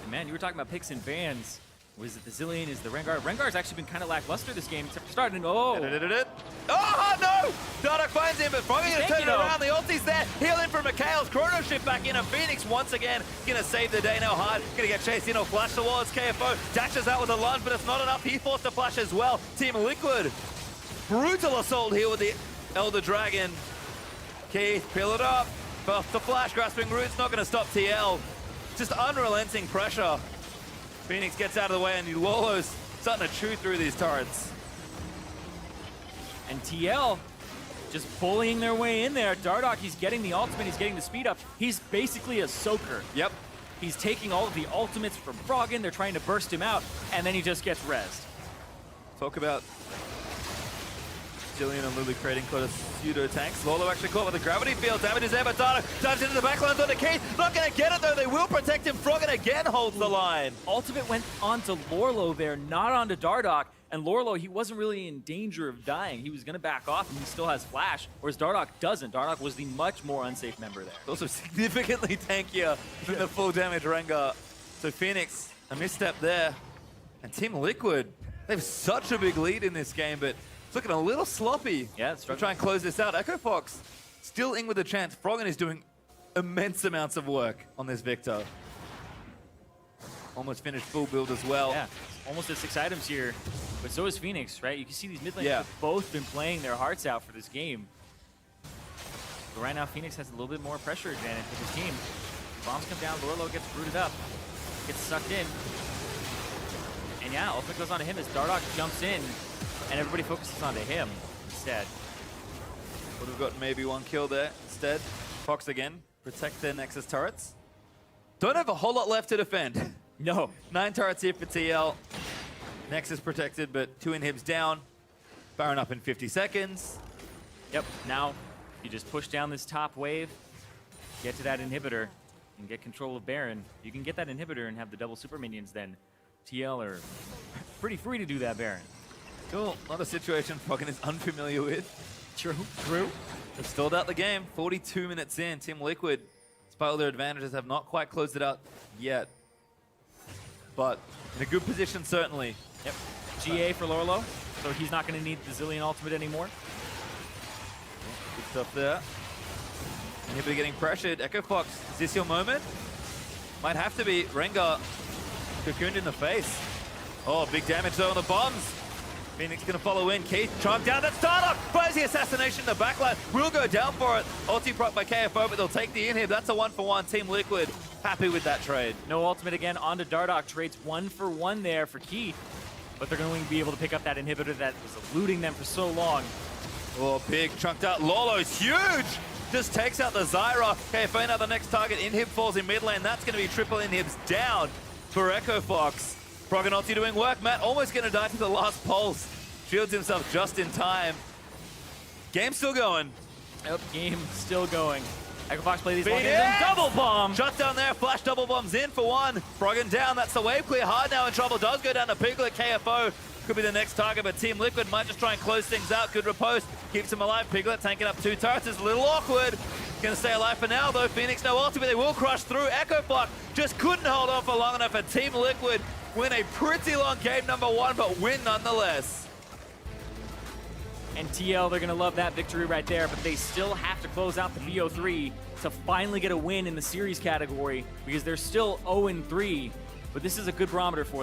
And man, you were talking about picks and bans. Was it the Zillion? Is the Rengar? Rengar's actually been kind of lackluster this game, except for starting. Oh! Oh, no! Dardoch finds him, but Froggen going to turn it around. The ulti's there. Healing from Mikhail's Chrono Shift back in, and Phoenix once again going to save the day now. Hard going to get chased in. He'll flash towards KFO. Dashes out with a lunge, but it's not enough. He forced to flash as well. Team Liquid. Brutal assault here with the Elder Dragon. Keith, peel it up. Buff the flash. Grasping Roots not going to stop TL. Just unrelenting pressure. Phoenix gets out of the way, and Lolo's starting to chew through these turrets. And TL just bullying their way in there. Dardoch, he's getting the ultimate, he's getting the speed up. He's basically a soaker. Yep. He's taking all of the ultimates from Froggen, they're trying to burst him out, and then he just gets rezzed. Talk about Zillion and Lulu creating quite a pseudo tanks. Lolo actually caught with the gravity field. Damage is there, but Dardoch dives into the backlines on the Keith. Not going to get it though. They will protect him. Froggen again holds the line. Ultimate went onto Lorlo there, not onto Dardoch. And Lorlo, he wasn't really in danger of dying. He was going to back off, and he still has flash, whereas Dardoch doesn't. Dardoch was the much more unsafe member there. Also significantly tankier than the full damage Rengar. So Phoenix, a misstep there. And Team Liquid, they have such a big lead in this game, but it's looking a little sloppy. Yeah, it's to try and close this out. Echo Fox still in with a chance. Froggen is doing immense amounts of work on this Victor. Almost finished full build as well. Yeah, almost at 6 items here. But so is Phoenix, right? You can see these mid laners have both been playing their hearts out for this game. But right now, Phoenix has a little bit more pressure advantage with his team. Bombs come down, Lorlo gets rooted up, gets sucked in. And yeah, ultimate goes onto him as Dardoch jumps in, and everybody focuses onto him instead. Would have got maybe one kill there instead. Fox again, protect their Nexus turrets. Don't have a whole lot left to defend. No. 9 turrets here for TL. Nexus protected, but 2 inhibs down. Baron up in 50 seconds. Yep, now you just push down this top wave, get to that inhibitor, and get control of Baron. You can get that inhibitor and have the double super minions then. TL are pretty free to do that, Baron. Cool, not a situation Froggen is unfamiliar with. True. They've stalled out the game, 42 minutes in. Team Liquid, despite all their advantages, have not quite closed it out yet. But in a good position, certainly. Yep. GA for Lorlo, so he's not going to need the Zillion ultimate anymore. Good stuff there. Inhibitor getting pressured. Echo Fox, is this your moment? Might have to be. Rengar cocooned in the face. Oh, big damage though on the bombs. Phoenix going to follow in. Keith charmed down. That's Dardoch. Fires the assassination in the backline. Will go down for it. Ulti proc by KFO, but they'll take the inhib. That's a 1-for-1. Team Liquid happy with that trade. No ultimate again onto Dardoch. Trades 1-for-1 there for Keith. but they're going to be able to pick up that inhibitor that was eluding them for so long. Oh, big chunked out. Lolo's huge! Just takes out the Zyra. KFA now the next target. Inhib falls in mid lane. That's going to be triple inhibs down for Echo Fox. Proganolti doing work. Matt almost going to die to the last pulse. Shields himself just in time. Game still going. Yep, game still going. Echo Fox play these Beat long games it! and double bomb. Shut down there. Flash double bombs in for one. Froggen down. That's the wave clear. Hard now in trouble. Does go down to Piglet. KFO could be the next target, but Team Liquid might just try and close things out. Good riposte. Keeps him alive. Piglet tanking up 2 turrets. Is a little awkward. Gonna stay alive for now, though. Phoenix no ultimate. They will crush through. Echo Fox just couldn't hold on for long enough, and Team Liquid win a pretty long game number 1, but win nonetheless. And TL, they're going to love that victory right there, but they still have to close out the BO3 to finally get a win in the series category because they're still 0-3, but this is a good barometer for them.